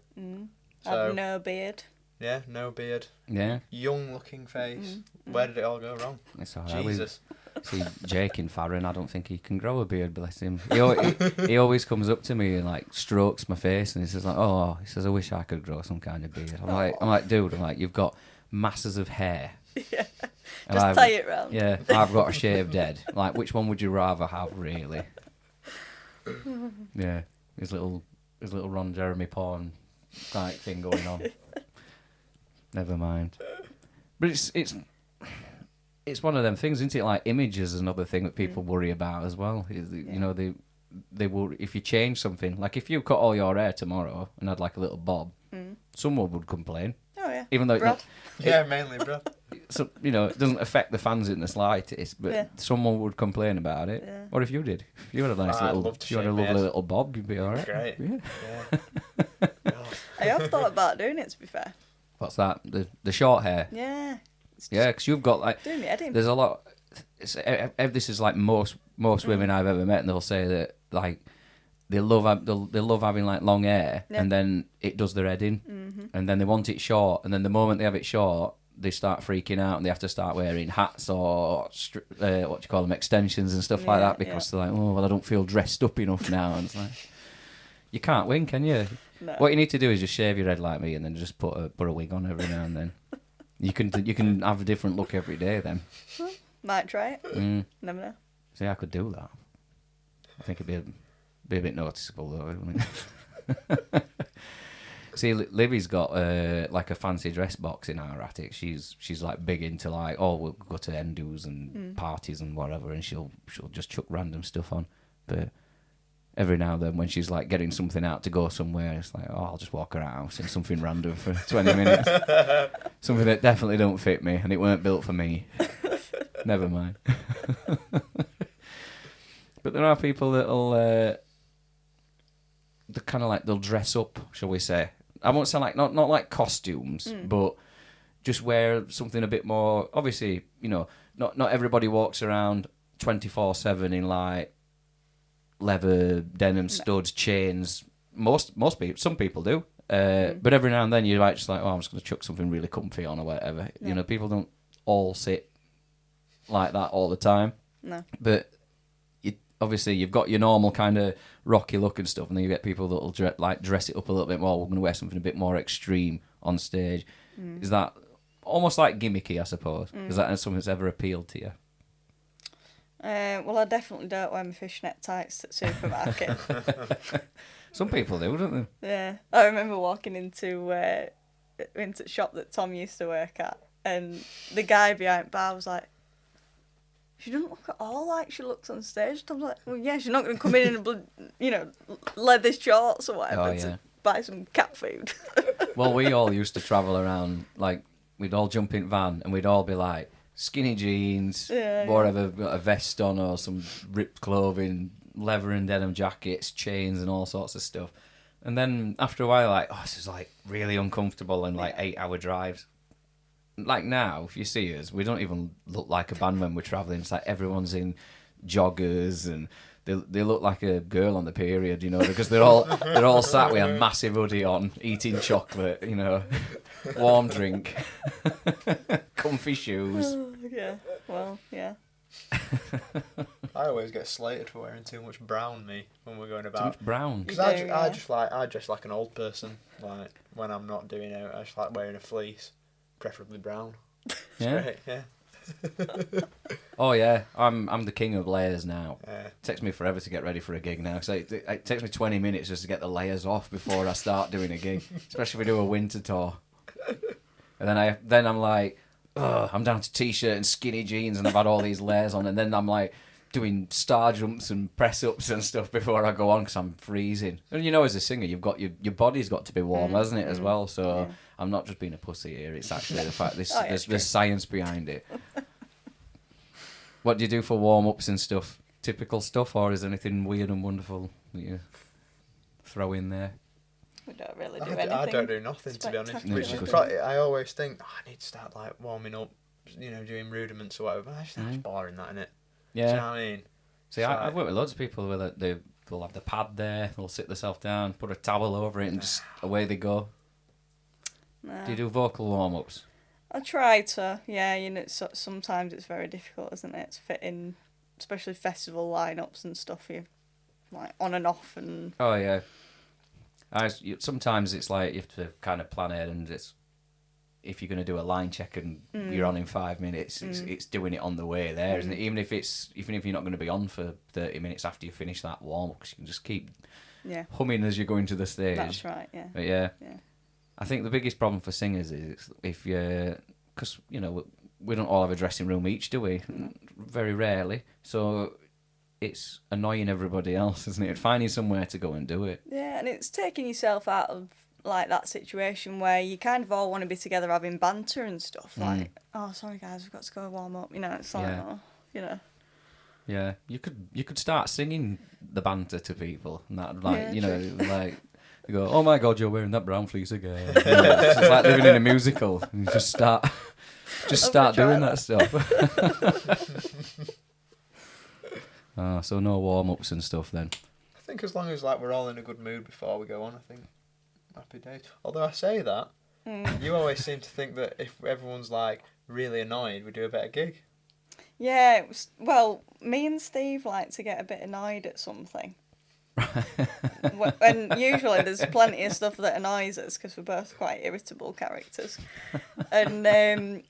I have no beard. Yeah, no beard. Yeah, Young looking face. Where did it all go wrong? it's all right. Jesus. See, Jake in FAHRAN, I don't think he can grow a beard, bless him. He always comes up to me and like strokes my face, and he says like, "Oh," he says, "I wish I could grow some kind of beard." I'm like, dude, you've got masses of hair. Yeah. And Just tie it round. Yeah, I've got a shaved head. Like, which one would you rather have, really? Yeah, his little Ron Jeremy porn type thing going on. Never mind. But it's one of them things, isn't it? Like, image is another thing that people worry about as well. You know, they worry if you change something. Like, if you cut all your hair tomorrow and had like a little bob, someone would complain. Oh yeah. Even though it's Brad. not, Yeah, mainly, bro. so, you know, it doesn't affect the fans in the slightest, but Yeah. someone would complain about it. Yeah. Or if you did, if you had a nice I'd little, love to if you had a shave my lovely head. little bob, you'd be all right. Great. Yeah. Yeah. God. I have thought about doing it, to be fair. What's that? The short hair. Yeah. It's Yeah, because you've got like, doing me head in. there's a lot. This is like most women I've ever met, and they'll say that like they love having like long hair, Yeah. and then it does their head in, and then they want it short, and then the moment they have it short, they start freaking out, and they have to start wearing hats or what do you call them, extensions and stuff like Yeah, that, because they're like, oh well, I don't feel dressed up enough now, and it's like, you can't win, can you? No. What you need to do is just shave your head like me, and then just put a wig on every now and then. You can have a different look every day then. Might try it. Mm. Never know. See, I could do that. I think it'd be a bit noticeable though, wouldn't it? See, Livy's got like a fancy dress box in our attic. She's like big into like, oh, we'll go to endos and parties and whatever, and she'll just chuck random stuff on. But every now and then, when she's like getting something out to go somewhere, it's like, oh, I'll just walk around house in something random for 20 minutes. Something that definitely don't fit me, and it weren't built for me. Never mind. But there are people that'll kind of like, they'll dress up, shall we say? I won't say like not like costumes, but just wear something a bit more. Obviously, you know, not everybody walks around 24/7 in like leather, denim studs, chains. Most people, some people do. But every now and then you're like, just like, oh, I'm just going to chuck something really comfy on or whatever. Yeah. You know, people don't all sit like that all the time. No. But obviously you've got your normal kind of rocky look and stuff, and then you get people that'll dress it up a little bit more. We're going to wear something a bit more extreme on stage. Is that almost like gimmicky, I suppose? Is that something that's ever appealed to you? Well, I definitely don't wear my fishnet tights at the supermarket. Some people do, don't they? Yeah. I remember walking into the shop that Tom used to work at, and the guy behind bar was like, she doesn't look at all like she looks on stage. Tom's like, well, yeah, she's not going to come in leather shorts or whatever to buy some cat food. Well, we all used to travel around, like, we'd all jump in van and we'd all be like, skinny jeans, whatever, got a vest on or some ripped clothing, leather and denim jackets, chains and all sorts of stuff. And then after a while, like, oh, this is like really uncomfortable and like 8-hour drives. Like now, if you see us, we don't even look like a band when we're travelling. It's like everyone's in joggers and they look like a girl on the period, you know, because they're all sat with a massive hoodie on, eating chocolate, you know, warm drink, comfy shoes. Yeah, well, yeah. I always get slated for wearing too much brown, when we're going about. Too much brown. Because You do, I dress like an old person. Like when I'm not doing it, I just like wearing a fleece, preferably brown. It's Yeah. great, yeah. Oh yeah, I'm the king of layers now. Yeah. It takes me forever to get ready for a gig now. So it takes me 20 minutes just to get the layers off before I start doing a gig, especially if we do a winter tour. And then I'm like, ugh, I'm down to t-shirt and skinny jeans, and I've had all these layers on, and then I'm like doing star jumps and press ups and stuff before I go on because I'm freezing. And you know, as a singer, you've got your body's got to be warm, hasn't it, as well? So I'm not just being a pussy here. It's actually the fact there's science behind it. What do you do for warm ups and stuff? Typical stuff, or is there anything weird and wonderful that you throw in there? We don't really do anything. I don't do nothing, to be honest. spectacular. Which is probably, I always think, I need to start like warming up, you know, doing rudiments or whatever. Actually, that's boring, that, innit? Yeah. Do you know what I mean? See, I've worked with loads of people where they'll have the pad there, they'll sit themselves down, put a towel over it, and just away they go. Nah. Do you do vocal warm ups? I try to, yeah. You know, sometimes it's very difficult, isn't it, to fit in, especially festival lineups and stuff. You like on and off, and Oh yeah. Sometimes it's like you have to kind of plan it, and it's if you're going to do a line check and you're on in 5 minutes, it's doing it on the way there, isn't it? Even if you're not going to be on for 30 minutes after you finish that warm up, 'cause you can just keep humming as you're going to the stage. that's right. Yeah. But yeah. Yeah. I think the biggest problem for singers is if because you know we don't all have a dressing room each, do we? Very rarely. So it's annoying everybody else, isn't it? Finding somewhere to go and do it. Yeah, and it's taking yourself out of like that situation where you kind of all want to be together having banter and stuff. Like, oh, sorry guys, we've got to go warm up. You know, it's like, oh, you know. Yeah, you could start singing the banter to people, and that like you know like. You go, oh my God, you're wearing that brown fleece again. You know, it's like living in a musical. And you just start doing that stuff. So no warm ups and stuff then. I think as long as like we're all in a good mood before we go on, I think happy days. Although I say that, you always seem to think that if everyone's like really annoyed, we do a better gig. Yeah, well, me and Steve like to get a bit annoyed at something. And usually there's plenty of stuff that annoys us because we're both quite irritable characters. And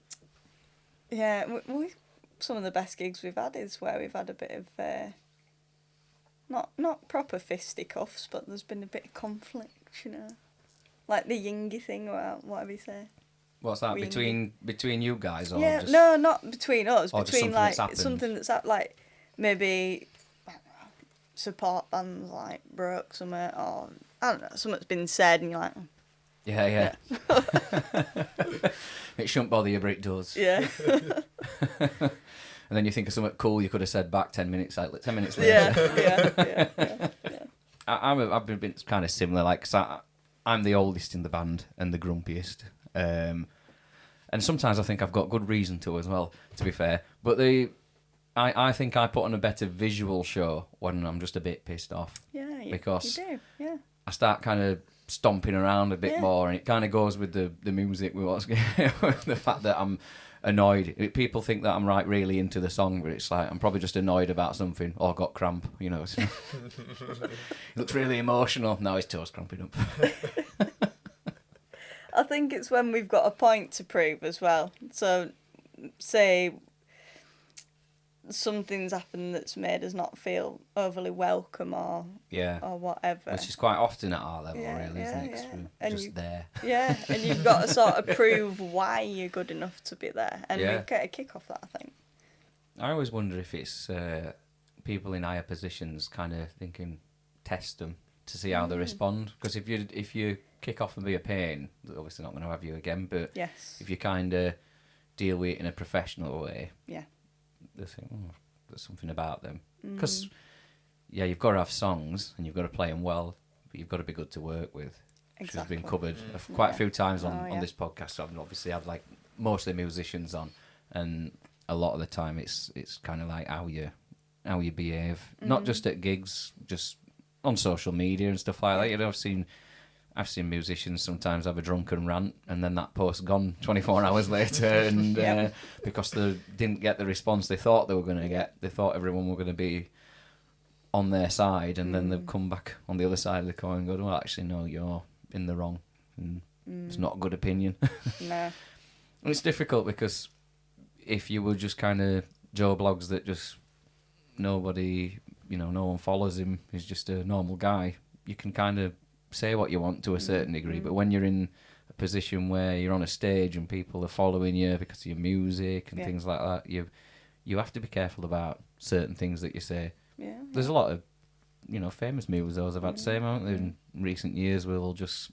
some of the best gigs we've had is where we've had a bit of not proper fisticuffs, but there's been a bit of conflict, you know, like the yingy thing or whatever you say. What's that, between you guys or Yeah, just... no, not between us. Or just Between something like something that's happened, like maybe I don't know, support bands like broke something, or I don't know, something's been said and you're like, Yeah. It shouldn't bother you, but it does. yeah. And then you think of something cool you could have said back 10 minutes later. yeah. I've been kind of similar, like, cause I'm the oldest in the band and the grumpiest. And sometimes I think I've got good reason to as well, to be fair. But I think I put on a better visual show when I'm just a bit pissed off. Yeah, because you do, yeah. I start kind of stomping around a bit more, and it kind of goes with the music, with what's with the fact that I'm annoyed. People think that I'm really into the song, but it's like I'm probably just annoyed about something or got cramp, you know. So it looks really emotional. Now his toes cramping up. I think it's when we've got a point to prove as well. So, say something's happened that's made us not feel overly welcome or whatever. Which is quite often at our level, really, isn't it? 'Cause we're just there. Yeah, and you've got to sort of prove why you're good enough to be there. And we get a kick off that, I think. I always wonder if it's people in higher positions kind of thinking, test them to see how they respond. Because if you kick off and be a pain, they're obviously not going to have you again. But if you kind of deal with it in a professional way, they think, there's something about them. Because, you've got to have songs and you've got to play them well. But you've got to be good to work with. Which has Exactly. been covered quite a few times on, Oh, yeah. on this podcast. So I've obviously had like mostly musicians on, and a lot of the time it's kind of like how you behave, not just at gigs, just on social media and stuff like that. You know, I've seen musicians sometimes have a drunken rant, and then that post's gone 24 hours later, and Yep. because they didn't get the response they thought they were going to get, they thought everyone were going to be on their side, and then they've come back on the other side of the coin and go, well, actually, no, you're in the wrong. And it's not a good opinion. No. And it's difficult because if you were just kind of Joe Blogs that just nobody, no one follows him, he's just a normal guy, you can kind of say what you want to a certain degree, but when you're in a position where you're on a stage and people are following you because of your music and things like that, you have to be careful about certain things that you say. Yeah. There's a lot of famous musos I've had to say, haven't there, in recent years, will just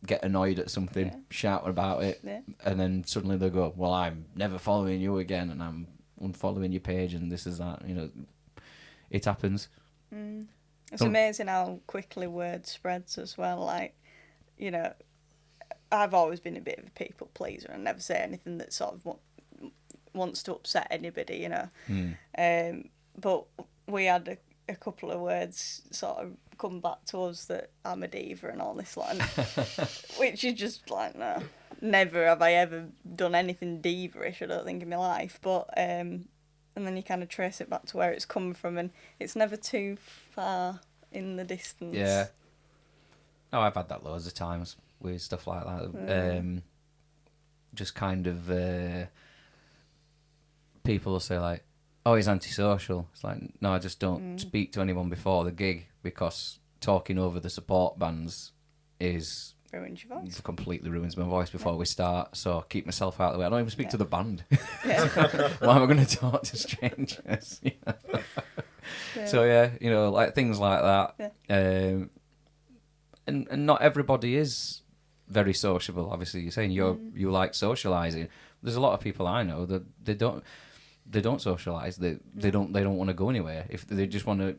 get annoyed at something, shout about it, and then suddenly they'll go, well, I'm never following you again, and I'm unfollowing your page, and this is that. It happens. It's amazing how quickly word spreads as well. Like, I've always been a bit of a people pleaser and never say anything that sort of wants to upset anybody, but we had a couple of words sort of come back to us that I'm a diva and all this, like, which is just like, no, never have I ever done anything diva-ish, I don't think, in my life. But and then you kind of trace it back to where it's come from, and it's never too far in the distance. Yeah. Oh, I've had that loads of times with stuff like that. Just kind of people will say like, oh, he's antisocial. It's like, no, I just don't speak to anyone before the gig because talking over the support bands ruins your voice. completely ruins my voice before we start. So keep myself out of the way. I don't even speak to the band. Yeah. Why am I going to talk to strangers? So like things like that. Yeah. And not everybody is very sociable. Obviously, you're saying you like socialising. There's a lot of people I know that they don't socialise. They don't want to go anywhere. If they just want to,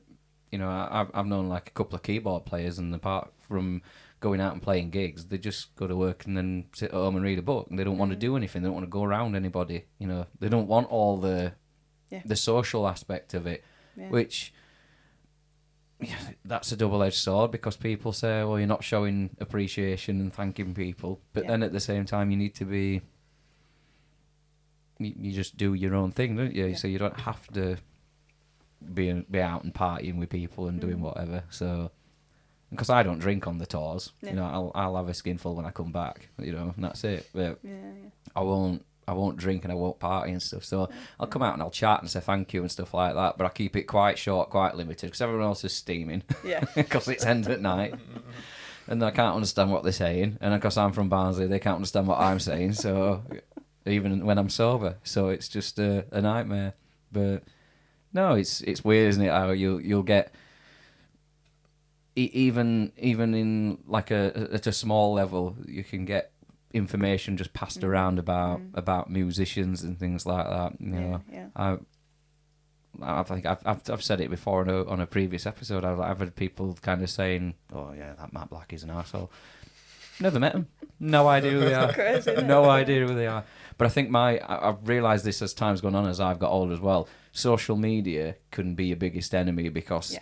I've known like a couple of keyboard players, and apart from going out and playing gigs, they just go to work and then sit at home and read a book, and they don't want to do anything. They don't want to go around anybody. They don't want all the social aspect of it, which that's a double-edged sword, because people say, well, you're not showing appreciation and thanking people, but then at the same time you need to be, you just do your own thing, don't you? So you don't have to be out and partying with people and doing whatever. So because I don't drink on the tours, I'll have a skinful when I come back, and that's it. But I won't drink and I won't party and stuff. So I'll come out and I'll chat and say thank you and stuff like that. But I keep it quite short, quite limited, because everyone else is steaming. Yeah. Because it's end at night. And I can't understand what they're saying. And because I'm from Barnsley, they can't understand what I'm saying. So even when I'm sober. So it's just a nightmare. But no, it's weird, isn't it? How you'll get, even in like at a small level, you can get information just passed around about musicians and things like that. I think I've said it before on a previous episode. I've had people kind of saying, "Oh yeah, that Matt Black is an arsehole." Never met them. No idea who they are. Crazy, No idea who they are. But I think I've realised this as time's gone on, as I've got older as well. Social media can be your biggest enemy, because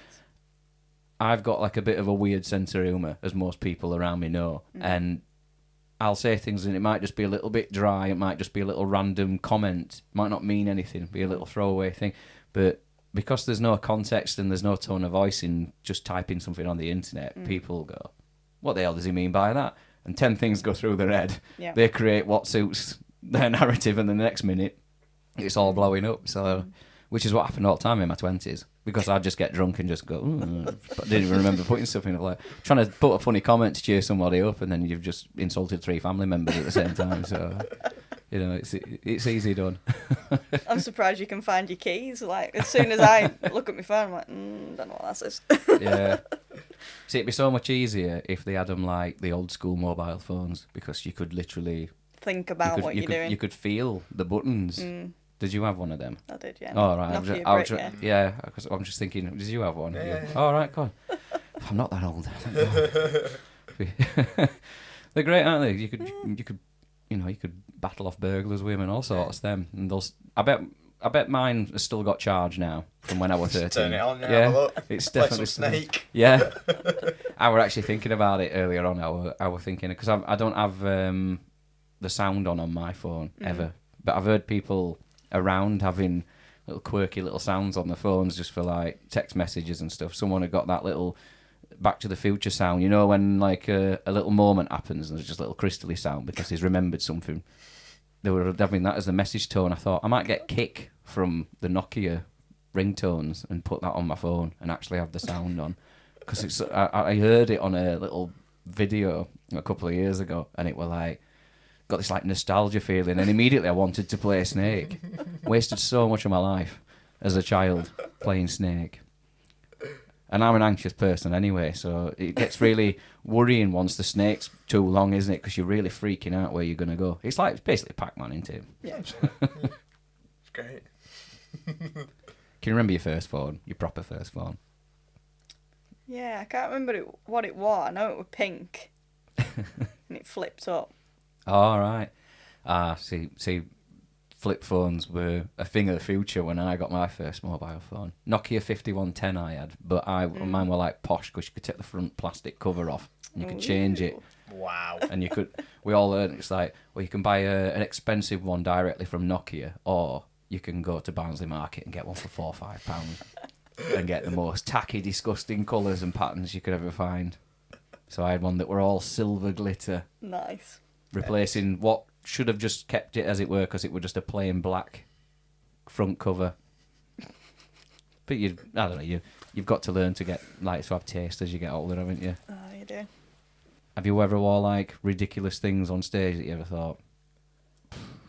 I've got like a bit of a weird sense of humour, as most people around me know, and I'll say things and it might just be a little bit dry, it might just be a little random comment, it might not mean anything, be a little throwaway thing, but because there's no context and there's no tone of voice in just typing something on the internet, people go, what the hell does he mean by that? And 10 things go through their head. Yeah. They create what suits their narrative, and the next minute it's all blowing up. So, which is what happened all the time in my 20s, because I'd just get drunk and just go, but I didn't even remember putting something up, like trying to put a funny comment to cheer somebody up, and then you've just insulted 3 family members at the same time. So, it's easy done. I'm surprised you can find your keys. Like, as soon as I look at my phone, I'm like, don't know what that is. Yeah. See, it'd be so much easier if they had them like the old school mobile phones, because you could literally think about what you're doing. You could feel the buttons. Did you have one of them? I did, yeah. Oh, right. Because Because I'm just thinking, did you have one? Yeah. Oh, right, go on. I'm not that old. They're great, aren't they? You could battle off burglars with them and all sorts. Them and those. I bet mine has still got charge now from when I was 13. Turn it on, have a look. It's Play definitely some Snake. Yeah, I were actually thinking about it earlier on. I were thinking because I don't have the sound on my phone ever, but I've heard people around having little quirky little sounds on their phones just for like text messages and stuff. Someone had got that little Back to the Future sound, you know, when like a little moment happens and there's just a little crystally sound because he's remembered something. They were having that as the message tone. I thought I might get Kick from the Nokia ringtones and put that on my phone and actually have the sound on, because I heard it on a little video a couple of years ago and it were like got this like nostalgia feeling and immediately I wanted to play Snake. Wasted so much of my life as a child playing Snake. And I'm an anxious person anyway, so it gets really worrying once the snake's too long, isn't it? Because you're really freaking out where you're going to go. It's basically Pac-Man, isn't it? Yeah. It's great. Can you remember your first phone, your proper first phone? Yeah, I can't remember what it was. I know it was pink. And it flipped up. All right. See, flip phones were a thing of the future when I got my first mobile phone. Nokia 5110 I had, but mine were like posh because you could take the front plastic cover off and you could change it. Wow. And we all learned it's like, well, you can buy an expensive one directly from Nokia, or you can go to Barnsley Market and get one for £4 or £5 and get the most tacky, disgusting colours and patterns you could ever find. So I had one that were all silver glitter. Nice. Replacing what should have just kept it as it were because it were just a plain black front cover. But I don't know, you've got to learn to have taste as you get older, haven't you? Oh, you do. Have you ever wore like ridiculous things on stage that you ever thought,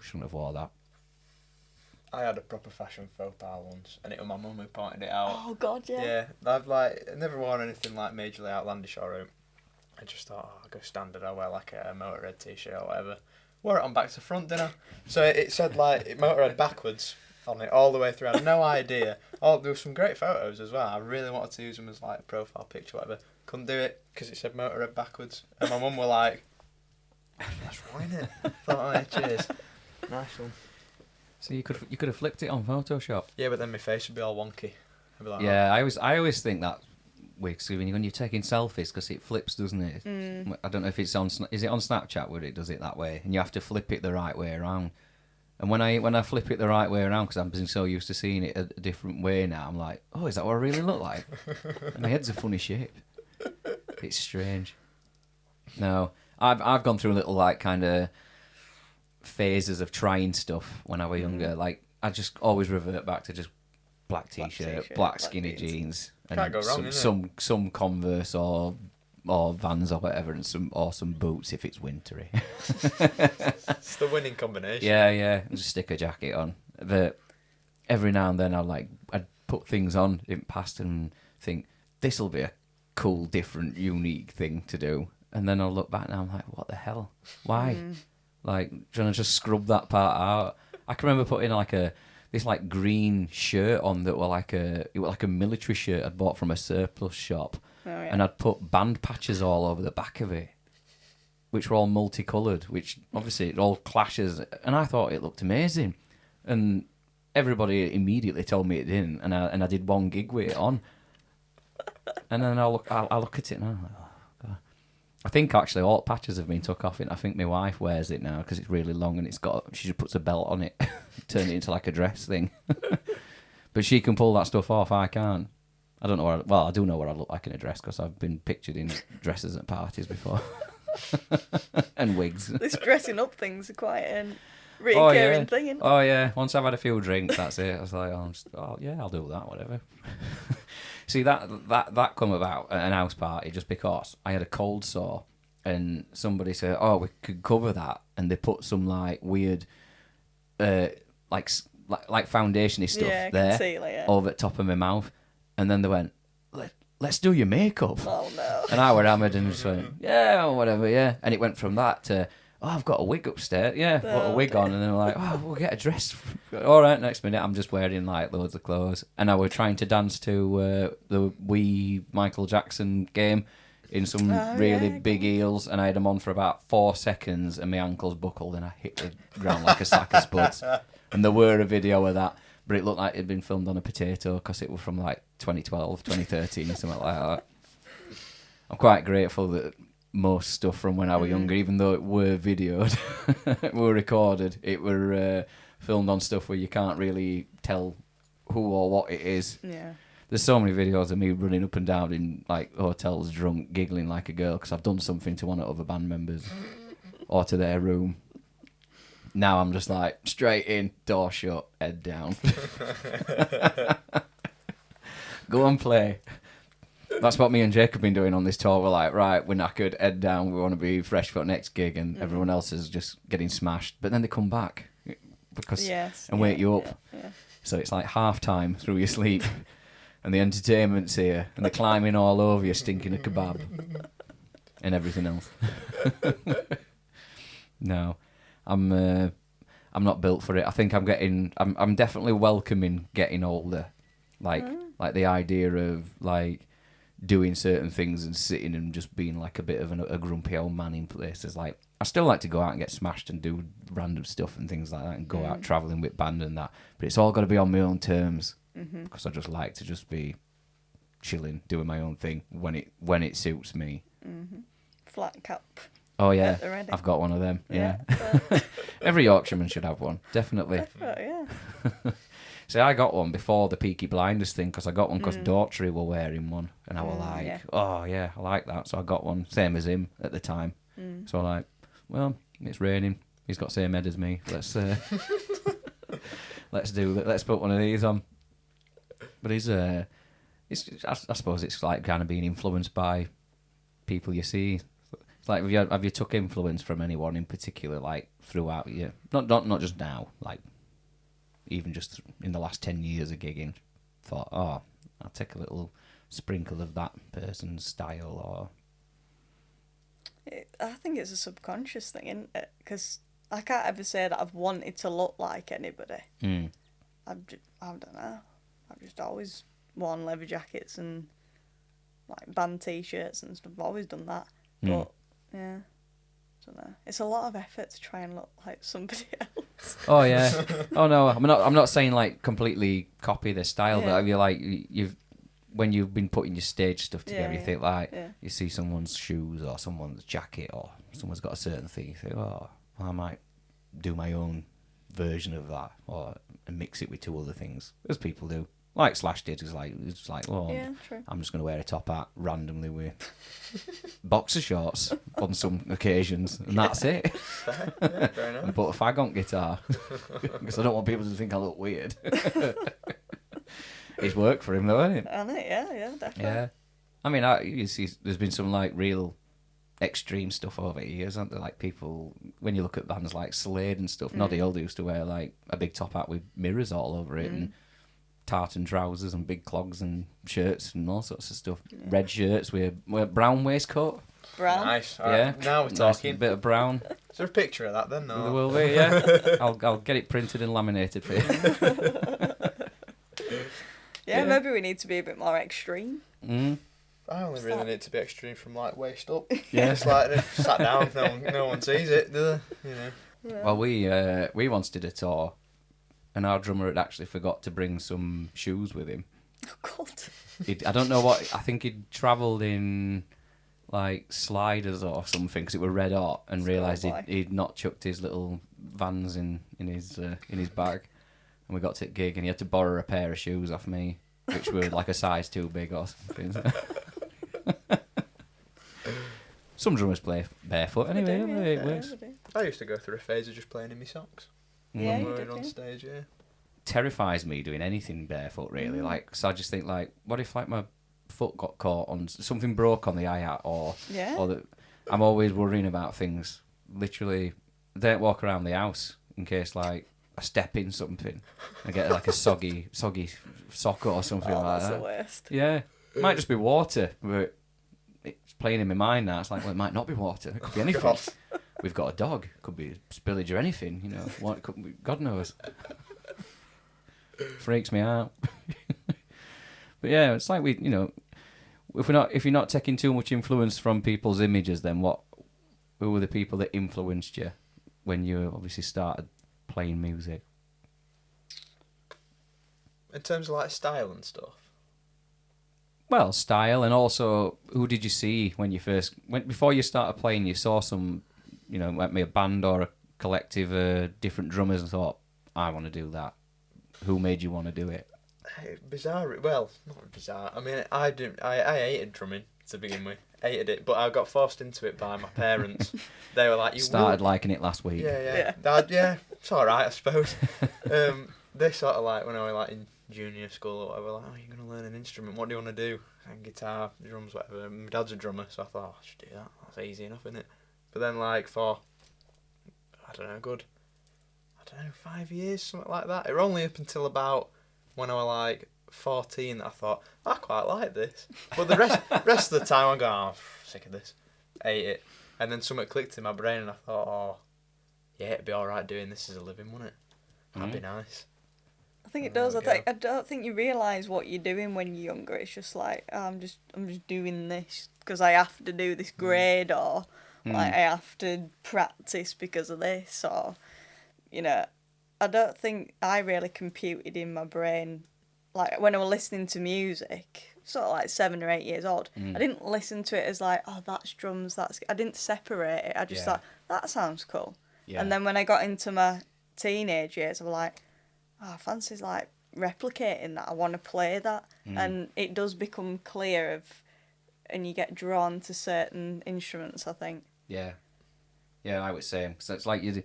shouldn't have wore that? I had a proper fashion faux pas once, and it was my mum who pointed it out. Oh God, yeah. Yeah, I've never worn anything like majorly outlandish or out. I just thought, I'll go standard. I'll wear like a Motorhead t-shirt or whatever. Wore it on back to front, didn't I? So it said like Motorhead backwards on it all the way through. I had no idea. Oh, there were some great photos as well. I really wanted to use them as like a profile picture, whatever. Couldn't do it because it said Motorhead backwards. And my mum were like, "That's right, innit?" I thought, oh, cheers, nice one. So you could have flipped it on Photoshop. Yeah, but then my face would be all wonky. I'd be like, Yeah, I always think that weird when you're taking selfies because it flips, doesn't it? I don't know if it's on. Is it on Snapchat where it does it that way, and you have to flip it the right way around? And when I flip it the right way around, because I've been so used to seeing it a different way now, I'm like, oh, is that what I really look like? My head's a funny shape. It's strange. No, I've gone through a little like kind of phases of trying stuff when I was younger. Like I just always revert back to just black t-shirt, black skinny jeans, and Can't go wrong, some Converse or Vans or whatever, and some boots if it's wintry. It's the winning combination. Yeah, and just stick a jacket on. But every now and then I'd put things on in past and think this will be a cool, different, unique thing to do, and then I'll look back and I'm like, what the hell? Why? Like trying to just scrub that part out. I can remember putting this green shirt on that were like a military shirt I'd bought from a surplus shop. Oh, yeah. And I'd put band patches all over the back of it, which were all multicoloured, which obviously it all clashes. And I thought it looked amazing, and everybody immediately told me it didn't. And I did one gig with it on, and then I look at it and I'm like, oh God. I think actually all patches have been took off it. I think my wife wears it now because it's really long and she just puts a belt on it, turn it into like a dress thing. But she can pull that stuff off. I can't. I don't know I do know what I look like in a dress because I've been pictured in dresses at parties before. And wigs. This dressing up thing's are quite a recurring thing, isn't it? Oh, yeah. Once I've had a few drinks, that's it. I was like, I'll do that, whatever. See, that come about at an house party just because I had a cold sore and somebody said, oh, we could cover that. And they put some, weird, like foundation-y stuff there over the top of my mouth. And then they went, let's do your makeup. Oh, no. And I were hammered and just went, yeah, or whatever, yeah. And it went from that to, oh, I've got a wig upstairs. Yeah, put a Oh, wig on. And then we're like, oh, we'll get a dress. All right, next minute, I'm just wearing like loads of clothes. And I were trying to dance to the Wii Michael Jackson game in some really big heels. And I had them on for about 4 seconds and my ankles buckled and I hit the ground like a sack of spuds. And there were a video of that. But it looked like it had been filmed on a potato because it was from like 2012, 2013 or something like that. I'm quite grateful that most stuff from when I was younger, even though it were videoed, were recorded, it were filmed on stuff where you can't really tell who or what it is. Yeah. There's so many videos of me running up and down in like hotels drunk, giggling like a girl because I've done something to one of the other band members or to their room. Now I'm just like, straight in, door shut, head down. Go and play. That's what me and Jake have been doing on this tour. We're like, right, we're knackered, head down, we want to be fresh for the next gig, and everyone else is just getting smashed. But then they come back because and wake you up. Yeah. So it's like half time through your sleep, and the entertainment's here, and they're climbing all over you, stinking of kebab, and everything else. No. I'm not built for it. I think I'm definitely welcoming getting older. Like the idea of like doing certain things and sitting and just being like a bit of a grumpy old man in places. Like I still like to go out and get smashed and do random stuff and things like that and go out travelling with band and that. But it's all got to be on my own terms because I just like to just be chilling, doing my own thing when it suits me. Flat cap. Oh yeah, At the ready. I've got one of them. Yeah. Every Yorkshireman should have one, definitely. Yeah. See, I got one before the Peaky Blinders thing because I got one because Daughtry were wearing one, and I was like, oh yeah, I like that. So I got one, same as him at the time. So I'm like, well, it's raining. He's got same head as me. Let's let's do that. Let's put one of these on. But I suppose it's like kind of being influenced by people you see. It's like, have you took influence from anyone in particular, like throughout your not just now, like even just in the last 10 years of gigging? Thought, oh, I'll take a little sprinkle of that person's style, or I think it's a subconscious thing, isn't it? Because I can't ever say that I've wanted to look like anybody. I don't know. I've just always worn leather jackets and like band t-shirts and stuff. I've always done that, but. Yeah, I don't know. It's a lot of effort to try and look like somebody else. Oh yeah. Oh no, I'm not saying like completely copy their style, but when you've been putting your stage stuff together, you think like you see someone's shoes or someone's jacket or someone's got a certain thing, you think, oh, I might do my own version of that or mix it with 2 other things, as people do. Like Slash did, it's like, well, true. I'm just going to wear a top hat randomly with boxer shorts on some occasions, and that's it. Fair enough. And put a fag on guitar, because I don't want people to think I look weird. It's worked for him though, hasn't it? I know, yeah, definitely. Yeah. I mean, you see, there's been some like real extreme stuff over the years, aren't there? Like people, when you look at bands like Slade and stuff, Noddy Oldie used to wear like a big top hat with mirrors all over it and tartan trousers and big clogs and shirts and all sorts of stuff. Red shirts with a brown waistcoat. Brown. Nice. All Yeah. right, now we're Nice talking. bit of brown. Is there a picture of that then? No. There will be, yeah. I'll get it printed and laminated for you. Yeah, maybe we need to be a bit more extreme. I only really need to be extreme from like waist up. Yeah. It's like sat down, no one sees it, do they? You know. Well, we once did a tour, and our drummer had actually forgot to bring some shoes with him. Oh God. I don't know what. I think he'd travelled in like sliders or something because it were red hot, and realised he'd not chucked his little Vans in his bag, and we got to the gig and he had to borrow a pair of shoes off me, which were like a size too big or something. Some drummers play barefoot anyway. It works. I used to go through a phase of just playing in my socks. Yeah, when you we did, were on yeah. stage, yeah. Terrifies me doing anything barefoot really. Like, so I just think like, what if like my foot got caught on something, broke on the hi-hat or that. I'm always worrying about things. Literally, don't walk around the house in case like I step in something and get like a soggy sock or something like That's that. the worst. Yeah, it might just be water, but it's playing in my mind now. It's like, well, it might not be water. It could be anything. we've got a dog. Could be spillage or anything, you know. What? God knows. Freaks me out. But yeah, it's like you know, if you're not taking too much influence from people's images, then who were the people that influenced you when you obviously started playing music? In terms of like style and stuff. Well, style, and also who did you see when you first before you started playing? You saw some, you know, like a band or a collective, different drummers, and thought, I want to do that. Who made you want to do it? Bizarre. Well, not bizarre. I mean, I hated drumming to begin with. Hated it, but I got forced into it by my parents. They were like, "You started liking it last week." Yeah. It's all right, I suppose. They sort of like when I was like in junior school or whatever, like, "Oh, you're gonna learn an instrument. What do you want to do?" And guitar, drums, whatever. My dad's a drummer, so I thought, I should do that. That's easy enough, isn't it? But then, like for I don't know, 5 years, something like that. It was only up until about when I was like 14 that I thought, I quite like this. But the rest of the time I go, oh, sick of this. Hate it. And then something clicked in my brain and I thought, oh, yeah, it'd be alright doing this as a living, wouldn't it? That'd be nice. I think it does. I don't think you realise what you're doing when you're younger. It's just like, oh, I'm just doing this because I have to do this grade, or like I have to practice because of this, or, you know, I don't think I really computed in my brain, like when I was listening to music, sort of like 7 or 8 years old, I didn't listen to it as like, oh, that's drums, I didn't separate it. I just thought, that sounds cool. Yeah. And then when I got into my teenage years, I was like, oh, I fancy like replicating that. I want to play that. And it does become clear and you get drawn to certain instruments, I think. Yeah. Yeah, I would say. So it's like you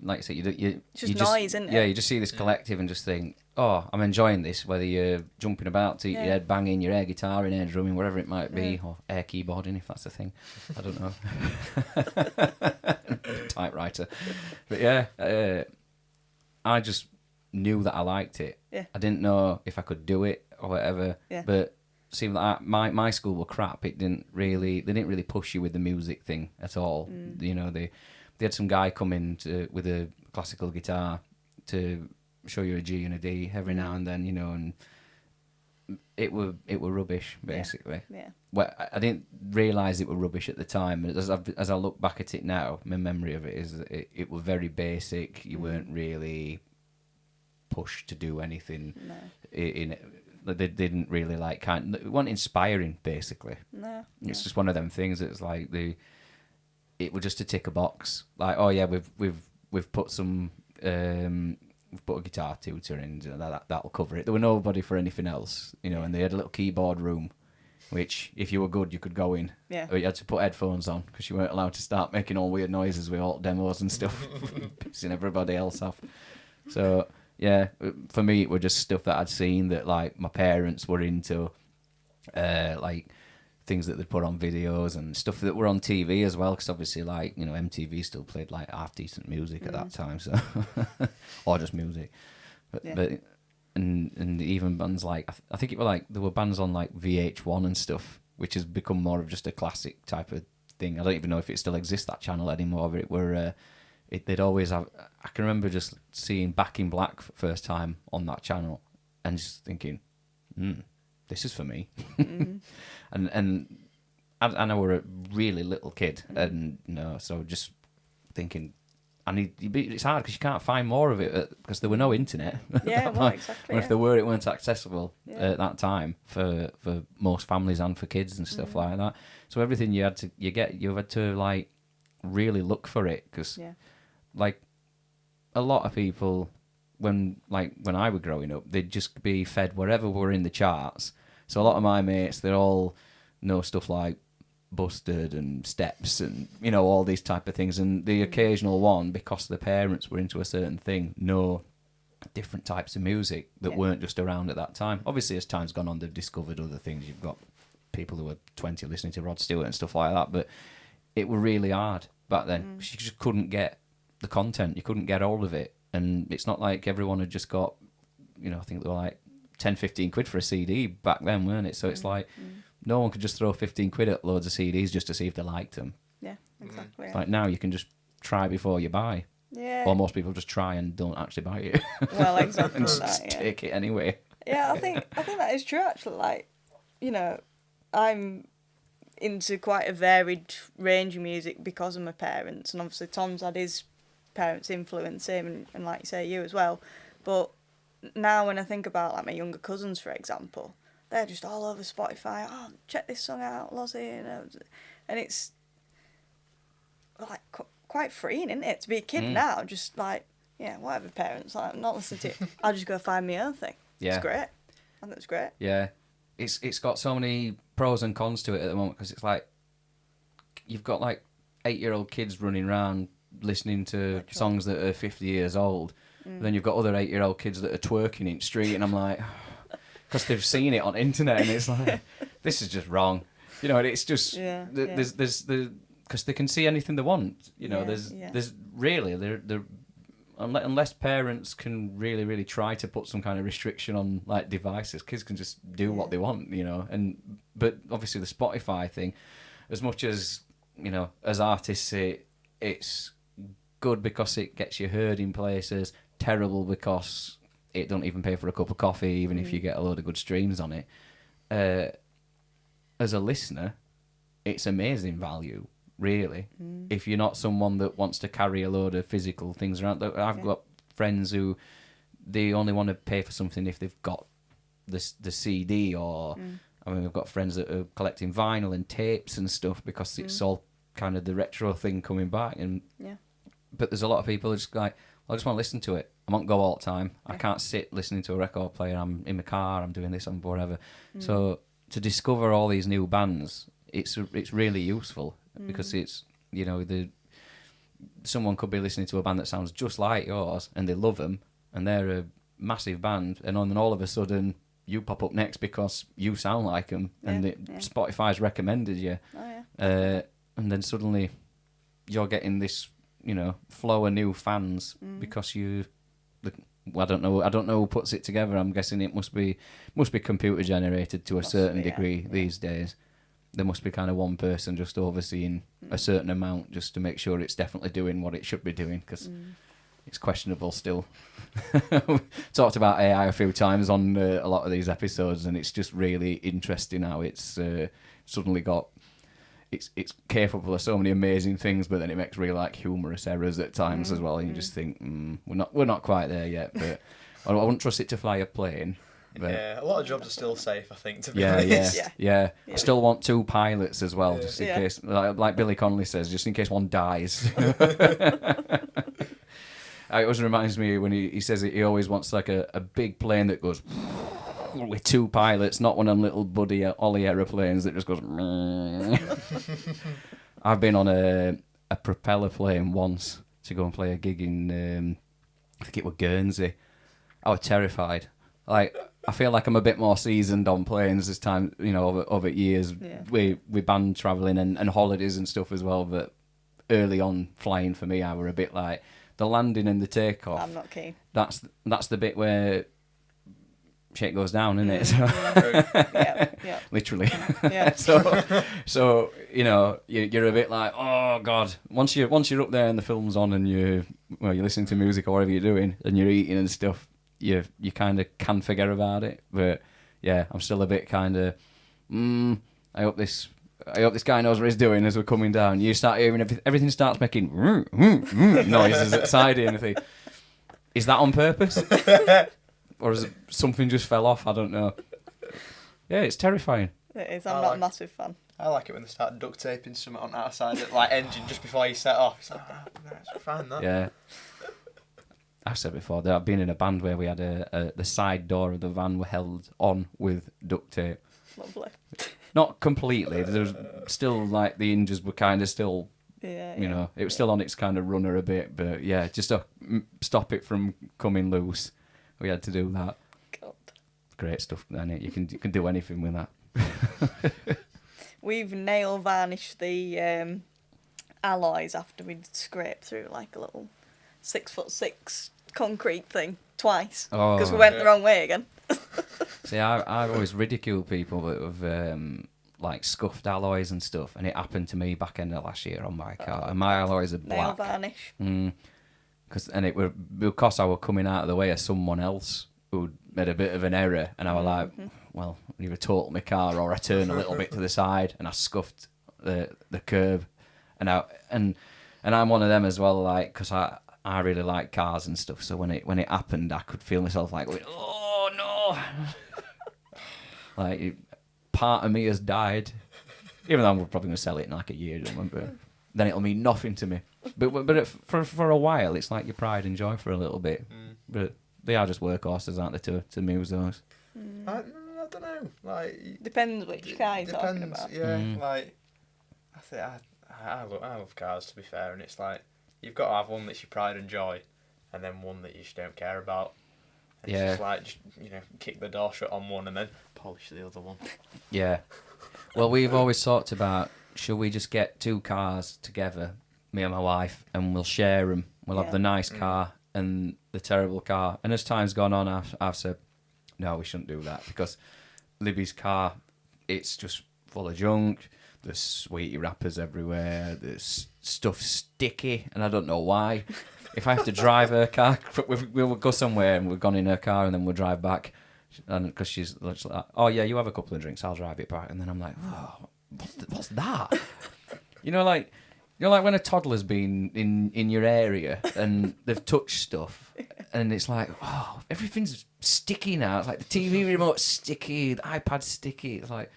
like I said, it's just noise, isn't it? Yeah, you just see this collective and just think, oh, I'm enjoying this, whether you're jumping about to your head banging, your air guitar in, air drumming, whatever it might be, or air keyboarding, if that's a thing. I don't know. Typewriter. But yeah, I just knew that I liked it. Yeah. I didn't know if I could do it or whatever, but seemed like my school were crap. They didn't really push you with the music thing at all. You know, they had some guy come in with a classical guitar to show you a G and a D every now and then, you know, and it were rubbish basically. Yeah. Well, I didn't realise it were rubbish at the time. As I look back at it now, my memory of it is that it were very basic. You weren't really pushed to do anything in it. They didn't really it wasn't inspiring basically. No. It's just one of them things. It's like it was just to tick a box. Like, oh yeah, we've put some we've put a guitar tutor in, that'll cover it. There were nobody for anything else, you know. And they had a little keyboard room, which if you were good, you could go in. Yeah. But you had to put headphones on because you weren't allowed to start making all weird noises with alt demos and stuff, pissing everybody else off. So yeah, for me it was just stuff that I'd seen that like my parents were into, like things that they'd put on videos and stuff that were on TV as well, because obviously, like, you know, MTV still played like half decent music at that time, so or just music, but and even bands like I think it were like there were bands on like VH1 and stuff, which has become more of just a classic type of thing. I don't even know if it still exists, that channel, anymore, but it were they'd always have. I can remember just seeing Back in Black for the first time on that channel and just thinking, this is for me. And I were a really little kid, and you know, so just thinking, it's hard because you can't find more of it because there were no internet. Yeah, well, exactly. Or if there were, it weren't accessible at that time for most families and for kids and stuff like that. So everything you had to like really look for it, because like a lot of people when I was growing up, they'd just be fed wherever were in the charts. So a lot of my mates, they all know stuff like Busted and Steps and, you know, all these type of things. And the occasional one, because the parents were into a certain thing, know different types of music that weren't just around at that time. Obviously, as time's gone on, they've discovered other things. You've got people who were 20 listening to Rod Stewart and stuff like that. But it were really hard back then. You just couldn't get the content. You couldn't get hold of it. And it's not like everyone had just got, you know, I think they were like 10, 15 quid for a CD back then, weren't it? So it's like no one could just throw 15 quid at loads of CDs just to see if they liked them. Yeah, exactly. Like now you can just try before you buy. Yeah. Or most people just try and don't actually buy it. Well, exactly and that. just Yeah. take it anyway. Yeah, I think that is true actually. Like, you know, I'm into quite a varied range of music because of my parents, and obviously Tom's had his parents influence him, and like you say, you as well. But now when I think about like my younger cousins, for example, they're just all over Spotify. Oh, check this song out, Lozzie, you know, and it's like quite freeing, isn't it, to be a kid now? Just like, yeah, whatever, parents, like, I'm not listening to it. I'll just go find my own thing. Yeah. It's great. I think it's great. Yeah. It's got so many pros and cons to it at the moment, because it's like you've got like 8-year-old kids running around listening to songs that are 50 years old. Then you've got other 8-year-old kids that are twerking in the street, and I'm like, because they've seen it on internet, and it's like, this is just wrong. You know, and it's just there's because they can see anything they want. You know, there's really there unless parents can really try to put some kind of restriction on like devices, kids can just do what they want. You know, but obviously the Spotify thing, as much as, you know, as artists say, it's good because it gets you heard in places. Terrible because it don't even pay for a cup of coffee, even if you get a load of good streams on it. As a listener, it's amazing value, really. If you're not someone that wants to carry a load of physical things around. I've got friends who they only want to pay for something if they've got the CD, or I mean, we've got friends that are collecting vinyl and tapes and stuff because it's all kind of the retro thing coming back. And but there's a lot of people who just like, I just want to listen to it. I won't go all the time. I can't sit listening to a record player. I'm in my car. I'm doing this. I'm whatever. So to discover all these new bands, it's really useful because it's, you know, someone could be listening to a band that sounds just like yours and they love them and they're a massive band, and then all of a sudden you pop up next because you sound like them and Spotify's recommended you. And then suddenly you're getting this, you know, flow of new fans because I don't know who puts it together. I'm guessing it must be computer generated to a certain degree these days. There must be kind of one person just overseeing a certain amount just to make sure it's definitely doing what it should be doing, because it's questionable still. Talked about AI a few times on a lot of these episodes, and it's just really interesting how it's suddenly got. It's capable of so many amazing things, but then it makes really like humorous errors at times as well, and you just think we're not quite there yet. But I wouldn't trust it to fly a plane. But yeah, a lot of jobs are still safe, I think, to be honest. Yeah. I still want 2 pilots as well, just in case, like Billy Connolly says, just in case one dies. It always reminds me when he says he always wants like a big plane that goes with 2 pilots, not one of them little buddy Ollie aeroplanes that just goes. I've been on a propeller plane once to go and play a gig in I think it was Guernsey. I was terrified. Like, I feel like I'm a bit more seasoned on planes this time, you know, over years with band travelling and holidays and stuff as well. But early on flying for me, I were a bit like the landing and the takeoff. I'm not keen. That's the bit where shit goes down, isn't it? So, yeah. literally. Yeah. So you know, you're a bit like, oh god. Once you're up there and the film's on and you're listening to music or whatever you're doing and you're eating and stuff, you kind of can forget about it. But yeah, I'm still a bit kind of. I hope this guy knows what he's doing as we're coming down. You start hearing everything starts making noises at side and anything. Is that on purpose? Or is it something just fell off? I don't know. Yeah, it's terrifying. It is. I'm not a massive fan. I like it when they start duct taping something on outside the like engine just before you set off. It's like, it's fine that. Yeah. I've said before that I've been in a band where we had the side door of the van were held on with duct tape. Lovely. Not completely. There's still like the hinges were kind of still. You know, it was still on its kind of runner a bit, but yeah, just to stop it from coming loose, we had to do that. God. Great stuff, isn't it? You can do anything with that. We've nail varnished the alloys after we'd scraped through like a little 6'6" concrete thing twice because we went the wrong way again. See, I've always ridiculed people that have like scuffed alloys and stuff, and it happened to me back end of last year on my car, and my alloys are Nail black. varnish. And it were because I were coming out of the way of someone else who'd made a bit of an error, and I was like, well, either total my car or I turn a little bit to the side, and I scuffed the curb, and I'm one of them as well, like, because I really like cars and stuff. So when it happened, I could feel myself like, oh no, like part of me has died. Even though I'm probably gonna sell it in like a year, but then it'll mean nothing to me. But for a while, it's like your pride and joy for a little bit. But they are just workhorses, aren't they? To move those. I don't know. Like Depends which car you're talking about. Yeah, like I think I love cars, to be fair, and it's like you've got to have one that's your pride and joy, and then one that you just don't care about. And it's just like kick the door shut on one and then polish the other one. Yeah. Well, we've always talked about, should we just get 2 cars together, me and my wife, and we'll share them. We'll have the nice car and the terrible car. And as time's gone on, I've said, no, we shouldn't do that, because Libby's car, it's just full of junk. There's sweetie wrappers everywhere. There's stuff sticky, and I don't know why. If I have to drive her car, we'll go somewhere and we've gone in her car and then we'll drive back. And because she's like, oh yeah, you have a couple of drinks, I'll drive it back. And then I'm like, oh, what's that? Like when a toddler's been in your area and they've touched stuff, and it's like, oh, everything's sticky now. It's like the TV remote's sticky, the iPad's sticky. It's like,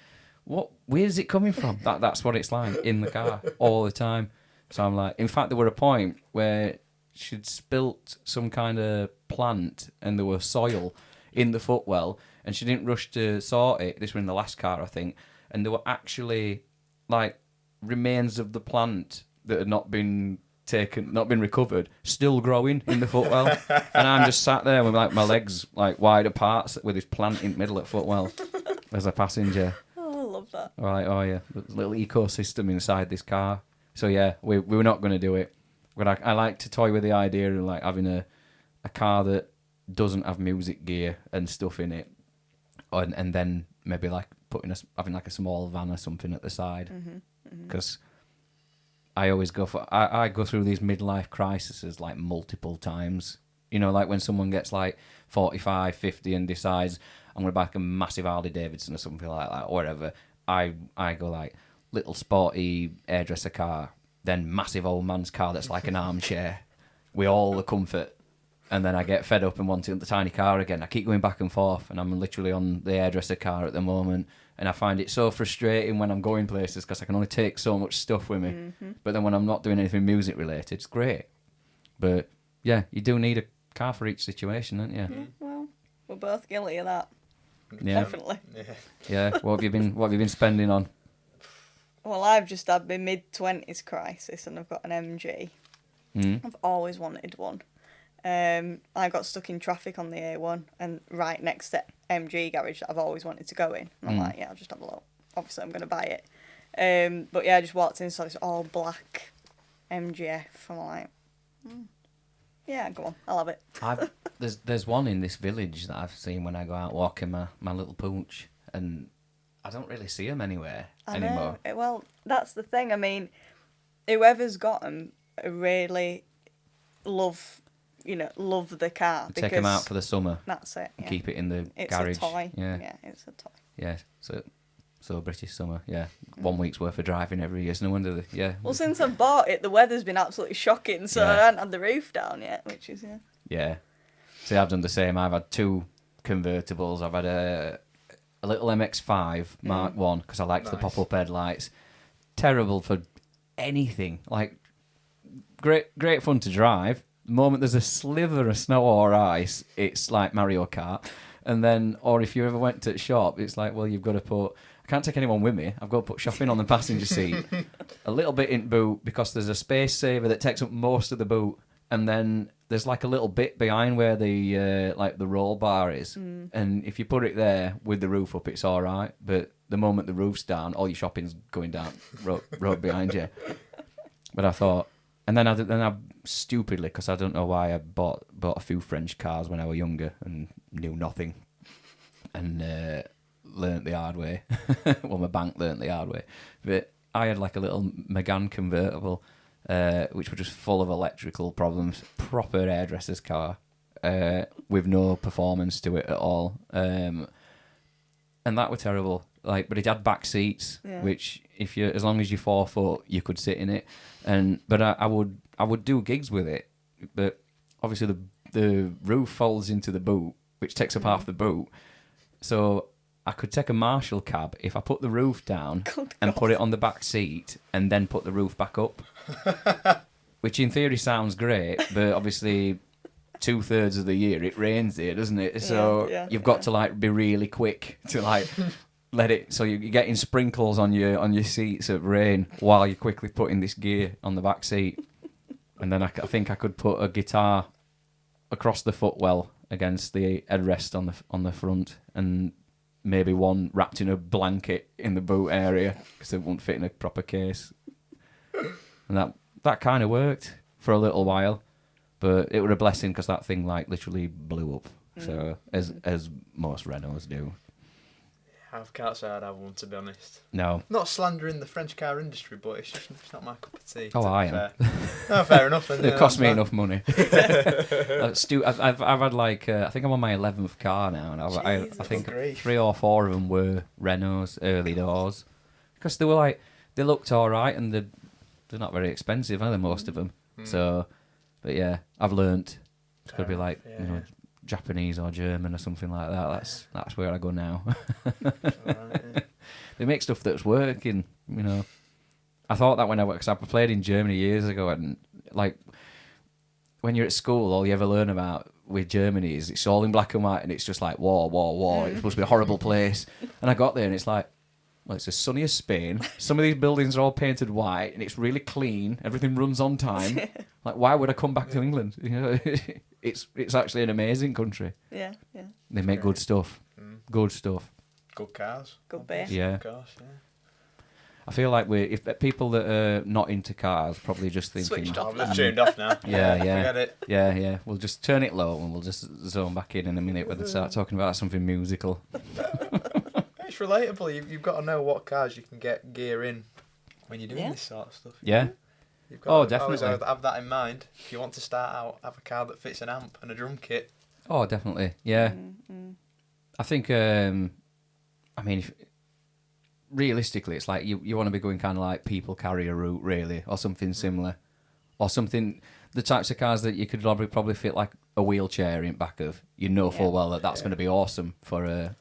where's it coming from? That's what it's like in the car all the time. So I'm like, in fact, there were a point where she'd spilt some kind of plant and there was soil in the footwell, and she didn't rush to sort it. This was in the last car, I think, and there were actually like remains of the plant that had not been recovered, still growing in the footwell. And I'm just sat there with like my legs like wide apart with this plant in the middle of the footwell as a passenger. Oh, I love that. Right, oh yeah, the little ecosystem inside this car. So yeah, we were not going to do it. But I like to toy with the idea of like having a car that doesn't have music gear and stuff in it, and then maybe like having like a small van or something at the side, because I always I go through these midlife crises like multiple times. Like when someone gets like 45, 50 and decides I'm going to buy like a massive Harley Davidson or something like that, or whatever. I go like little sporty hairdresser car, then massive old man's car that's like an armchair with all the comfort. And then I get fed up and want the tiny car again. I keep going back and forth, and I'm literally on the hairdresser car at the moment. And I find it so frustrating when I'm going places because I can only take so much stuff with me. But then when I'm not doing anything music related, it's great. But yeah, you do need a car for each situation, don't you? Yeah, well, we're both guilty of that. Yeah. Definitely. Yeah. What have you been spending on? Well, I've just had my mid-20s crisis, and I've got an MG. I've always wanted one. I got stuck in traffic on the A1 and right next to MG garage that I've always wanted to go in. And I'm like, yeah, I'll just have a look. Obviously, I'm going to buy it. But yeah, I just walked in, saw this all black MGF. I'm like, yeah, go on, I'll have it. There's one in this village that I've seen when I go out walking my little pooch, and I don't really see them anywhere anymore. Well, that's the thing. I mean, whoever's got them really love the car. Take them out for the summer. That's it. Yeah. Keep it in the it's garage. It's a toy. Yeah, it's a toy. Yeah, so British summer. Yeah, 1 week's worth of driving every year. It's no wonder. Well, since I bought it, the weather's been absolutely shocking. So I haven't had the roof down yet, which is Yeah. See, I've done the same. I've had 2 convertibles. I've had a little MX-5 Mark 1 because I liked the pop-up headlights. Terrible for anything. Like great fun to drive. The moment there's a sliver of snow or ice, it's like Mario Kart. And then, or if you ever went to the shop, it's like, well, you've got to put... I can't take anyone with me. I've got to put shopping on the passenger seat. A little bit in boot because there's a space saver that takes up most of the boot. And then there's like a little bit behind where the like the roll bar is. And if you put it there with the roof up, it's all right. But the moment the roof's down, all your shopping's going down road behind you. But I thought... And then I stupidly, because I don't know why, I bought a few French cars when I was younger and knew nothing. And learnt the hard way. Well, my bank learnt the hard way. But I had like a little Megane convertible, which was just full of electrical problems. Proper hairdresser's car, with no performance to it at all. And that were terrible. Like, but it had back seats, which as long as you're 4 foot, you could sit in it. But I would do gigs with it. But obviously the roof folds into the boot, which takes up half the boot. So I could take a Marshall cab if I put the roof down and put it on the back seat and then put the roof back up. Which in theory sounds great, but obviously 2/3 of the year it rains here, doesn't it? So you've got to like be really quick to like let it. So you're getting sprinkles on your seats of rain while you're quickly putting this gear on the back seat. And then I think I could put a guitar across the footwell against the headrest on the front, and maybe one wrapped in a blanket in the boot area because it wouldn't fit in a proper case. And that kind of worked for a little while, but it was a blessing because that thing like literally blew up. So as most Renaults do. I can't say I'd have one, to be honest. No. Not slandering the French car industry, but it's not my cup of tea. Oh, I am. No, fair enough. Then, it cost me enough money. I've had like I think I'm on my 11th car now, and I think 3 or 4 of them were Renaults early doors, because they were like they looked all right, and they're not very expensive, are they? Most of them. So, but yeah, I've learnt it's got to be like Japanese or German or something like that. That's where I go now. They make stuff that's working, I thought that when I played in Germany years ago, and like when you're at school, all you ever learn about with Germany is it's all in black and white, and it's just like war, war, war. It's supposed to be a horrible place. And I got there and it's like, well, it's as sunny as Spain. Some of these buildings are all painted white, and it's really clean. Everything runs on time. Like, why would I come back to England? It's actually an amazing country. Yeah. They make good stuff. Good stuff. Good cars. Good beer. Yeah. Good cars, yeah. I feel like if people that are not into cars probably just thinking... Switched off. I've tuned off now. Yeah. Forget it. Yeah. We'll just turn it low and we'll just zone back in a minute when they start talking about something musical. It's relatable. You've got to know what cars you can get gear in when you're doing this sort of stuff. Yeah. You've got to definitely. always have that in mind. If you want to start out, have a car that fits an amp and a drum kit. Oh, definitely. Yeah. I think, realistically, it's like you want to be going kind of like people carrier route, really, or something similar. Or something, the types of cars that you could probably fit like a wheelchair in back of. Full well that's going to be awesome for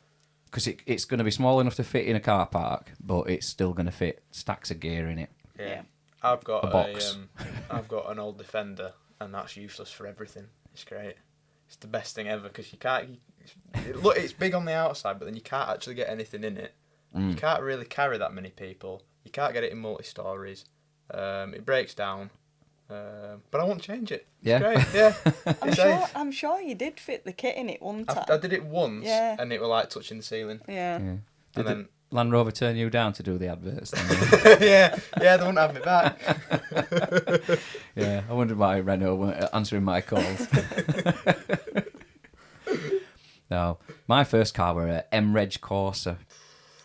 because it's going to be small enough to fit in a car park, but it's still going to fit stacks of gear in it. Yeah. I've got a box. I've got an old Defender, and that's useless for everything. It's great. It's the best thing ever because you can't. Look, it's big on the outside, but then you can't actually get anything in it. You can't really carry that many people. You can't get it in multi-stories. It breaks down. But I won't change it. It's great. Yeah. I'm sure you did fit the kit in it one time. I did it once, and it was like touching the ceiling. Yeah. Did the Land Rover turn you down to do the adverts? Yeah, they wouldn't have me back. Yeah, I wondered why Renault weren't answering my calls. No, my first car were an M-Reg Corsa,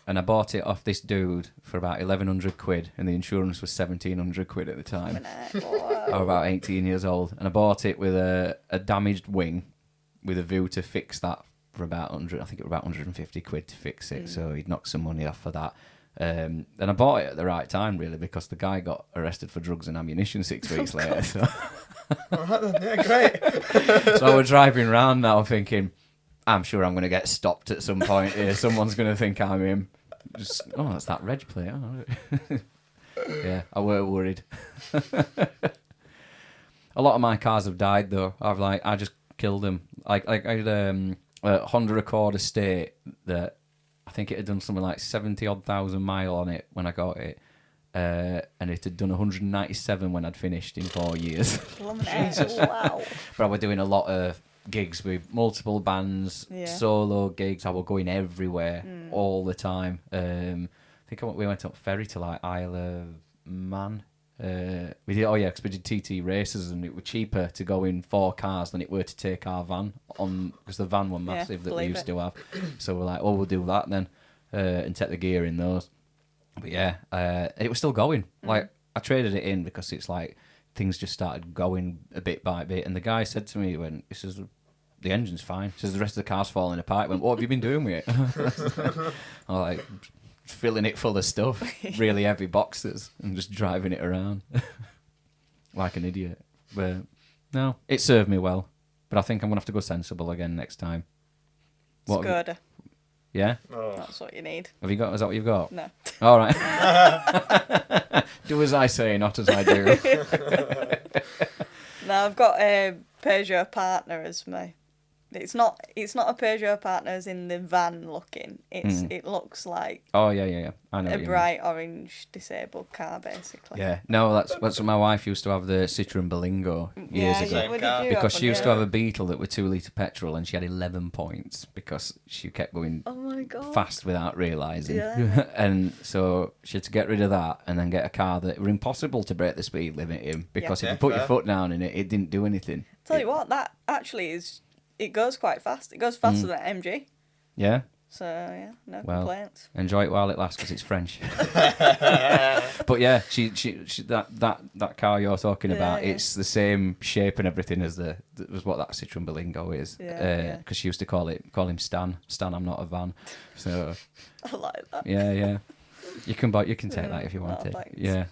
and I bought it off this dude for about 1,100 quid, and the insurance was 1,700 quid at the time. I was about 18 years old, and I bought it with a damaged wing with a view to fix that for about 100, I think it was about 150 quid to fix it, so he'd knocked some money off for that. And I bought it at the right time, really, because the guy got arrested for drugs and ammunition 6 weeks later. So. Yeah, great. So I was driving around now thinking, I'm sure I'm going to get stopped at some point here. Someone's going to think I'm him. Just, that's that reg plate. Oh. Yeah, I were worried. A lot of my cars have died, though. I just killed them. Like I had a Honda Accord Estate that I think it had done something like 70,000 odd mile on it when I got it. And it had done 197 when I'd finished in 4 years. Jesus. Wow. But I was doing a lot of gigs with multiple bands, solo gigs. I was going everywhere all the time. I think we went up ferry to like Isle of Man. We did, because we did TT races, and it was cheaper to go in 4 cars than it were to take our van on, because the van were massive that we used to have. So we're like, we'll do that then. and take the gear in those. But yeah, it was still going. Like, I traded it in because it's like things just started going a bit by bit. And the guy said to me, he says, the engine's fine. He says, the rest of the car's falling apart. He went, what have you been doing with it? I'm like, filling it full of stuff, really heavy boxes, and just driving it around like an idiot. But no, it served me well. But I think I'm going to have to go sensible again next time. Skoda. Yeah? Oh. That's what you need. Have you got? Is that what you've got? No. All right. Do as I say, not as I do. No, I've got a Peugeot Partner as my. It's not a Peugeot Partner as in the van looking. It looks like Oh yeah. I know. a what you mean. bright orange disabled car, basically. Yeah. No, that's what my wife used to have, the Citroen Berlingo years ago. Same what car. did you Because have she on used to yours? have a Beetle that were 2 litre petrol, and she had 11 points because she kept going Oh my god. fast without realising. Yeah. And so she had to get rid of that and then get a car that were impossible to break the speed limit in, because Yeah. if you put your Fair. foot down in it, it didn't do anything. Tell you what, that actually is. It goes quite fast. It goes faster than MG. Yeah? So yeah, no Well, complaints. Enjoy it while it lasts, because it's French. But yeah, she that car you're talking about, Yeah. it's the same shape and everything as was what that Citroen Berlingo is. Yeah. Because she used to call him Stan. Stan, I'm not a van. So I like that. yeah. You can take that if you want Oh, it. thanks. Yeah.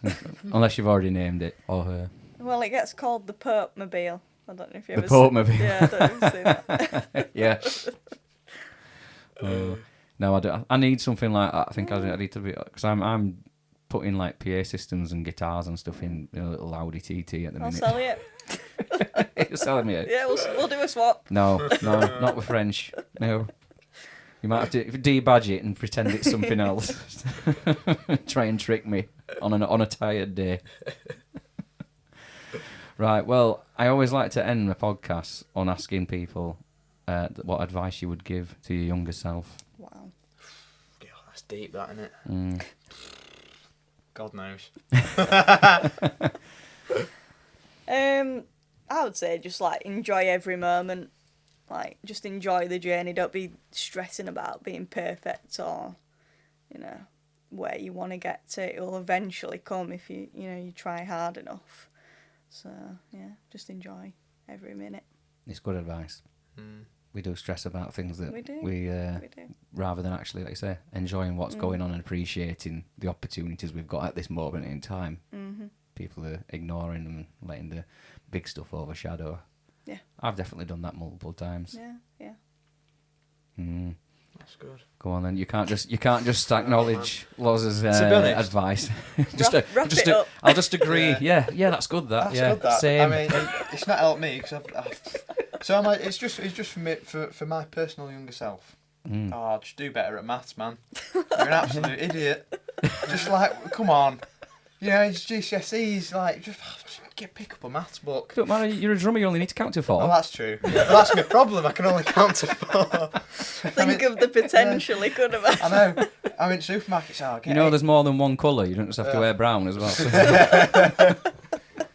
Unless you've already named it or her. Well, it gets called the Pope Mobile. I don't know if you The ever Pope seen- Mobile. Yeah, I don't know if you've seen that. Yeah. No, I don't. I need something like that. I think I need to be, because I'm putting like PA systems and guitars and stuff in a little Audi TT at the I'll minute. sell it. You're selling me it? Yeah, we'll do a swap. No, not with French. No. You might have to debadge it and pretend it's something else. Try and trick me on a tired day. Right, well, I always like to end my podcasts on asking people what advice you would give to your younger self. Wow. God, that's deep, that, isn't it? Mm. God knows. I would say just like enjoy every moment. Like just enjoy the journey. Don't be stressing about being perfect or, where you want to get to. It will eventually come if you try hard enough. So yeah, just enjoy every minute. It's good advice. Mm. We do stress about things that We do. we do. rather than actually, like you say, enjoying what's going on and appreciating the opportunities we've got at this moment in time. Mm-hmm. People are ignoring them and letting the big stuff overshadow. Yeah. I've definitely done that multiple times. Yeah. Mm. That's good. Go on then. You can't just acknowledge Loz's To be honest, advice. Wrap it up. I'll just agree. Yeah, that's good. That's yeah, good, that. same. I mean, it's not helped me because it's just for me, for my personal younger self. Mm. Oh, just do better at maths, man. You're an absolute idiot. Just like, come on. It's GCSEs. Like, just pick up a maths book. Don't matter. You're a drummer. You only need to count to 4. Oh, that's true. Yeah, but that's my problem. I can only count to 4. Think of the potential it could have had. I know. I'm in supermarkets. Oh, There's more than one colour. You don't just have to wear brown as well.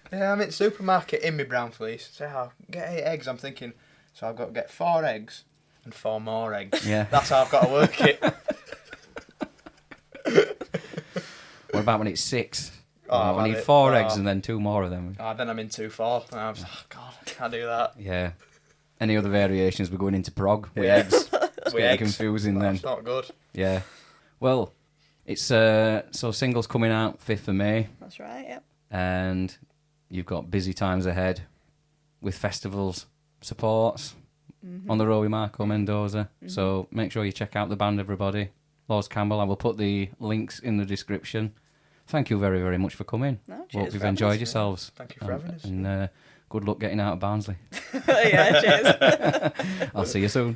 Yeah, I'm in supermarket in my brown fleece. So I'll get 8 eggs. I'm thinking, so I've got to get 4 eggs and 4 more eggs. Yeah. That's how I've got to work it. What about when it's 6? Oh, I've I had need it. 4 Oh. eggs and then 2 more of them. Then I'm in 2-4. And I'm just, God, I can't do that. Yeah. Any other variations? We're going into prog with Yeah. eggs. It's With getting eggs. confusing then. That's not good. Yeah. Well, it's so singles coming out 5th of May, That's right. Yep. and you've got busy times ahead with festivals, supports on the road with Marco Mendoza. So make sure you check out the band, everybody. Loz Campbell. I will put the links in the description. Thank you very, very much for coming. No, cheers Hope you've for having enjoyed us. yourselves. Thank you for having us. And good luck getting out of Barnsley. Yeah. Cheers. I'll see you soon.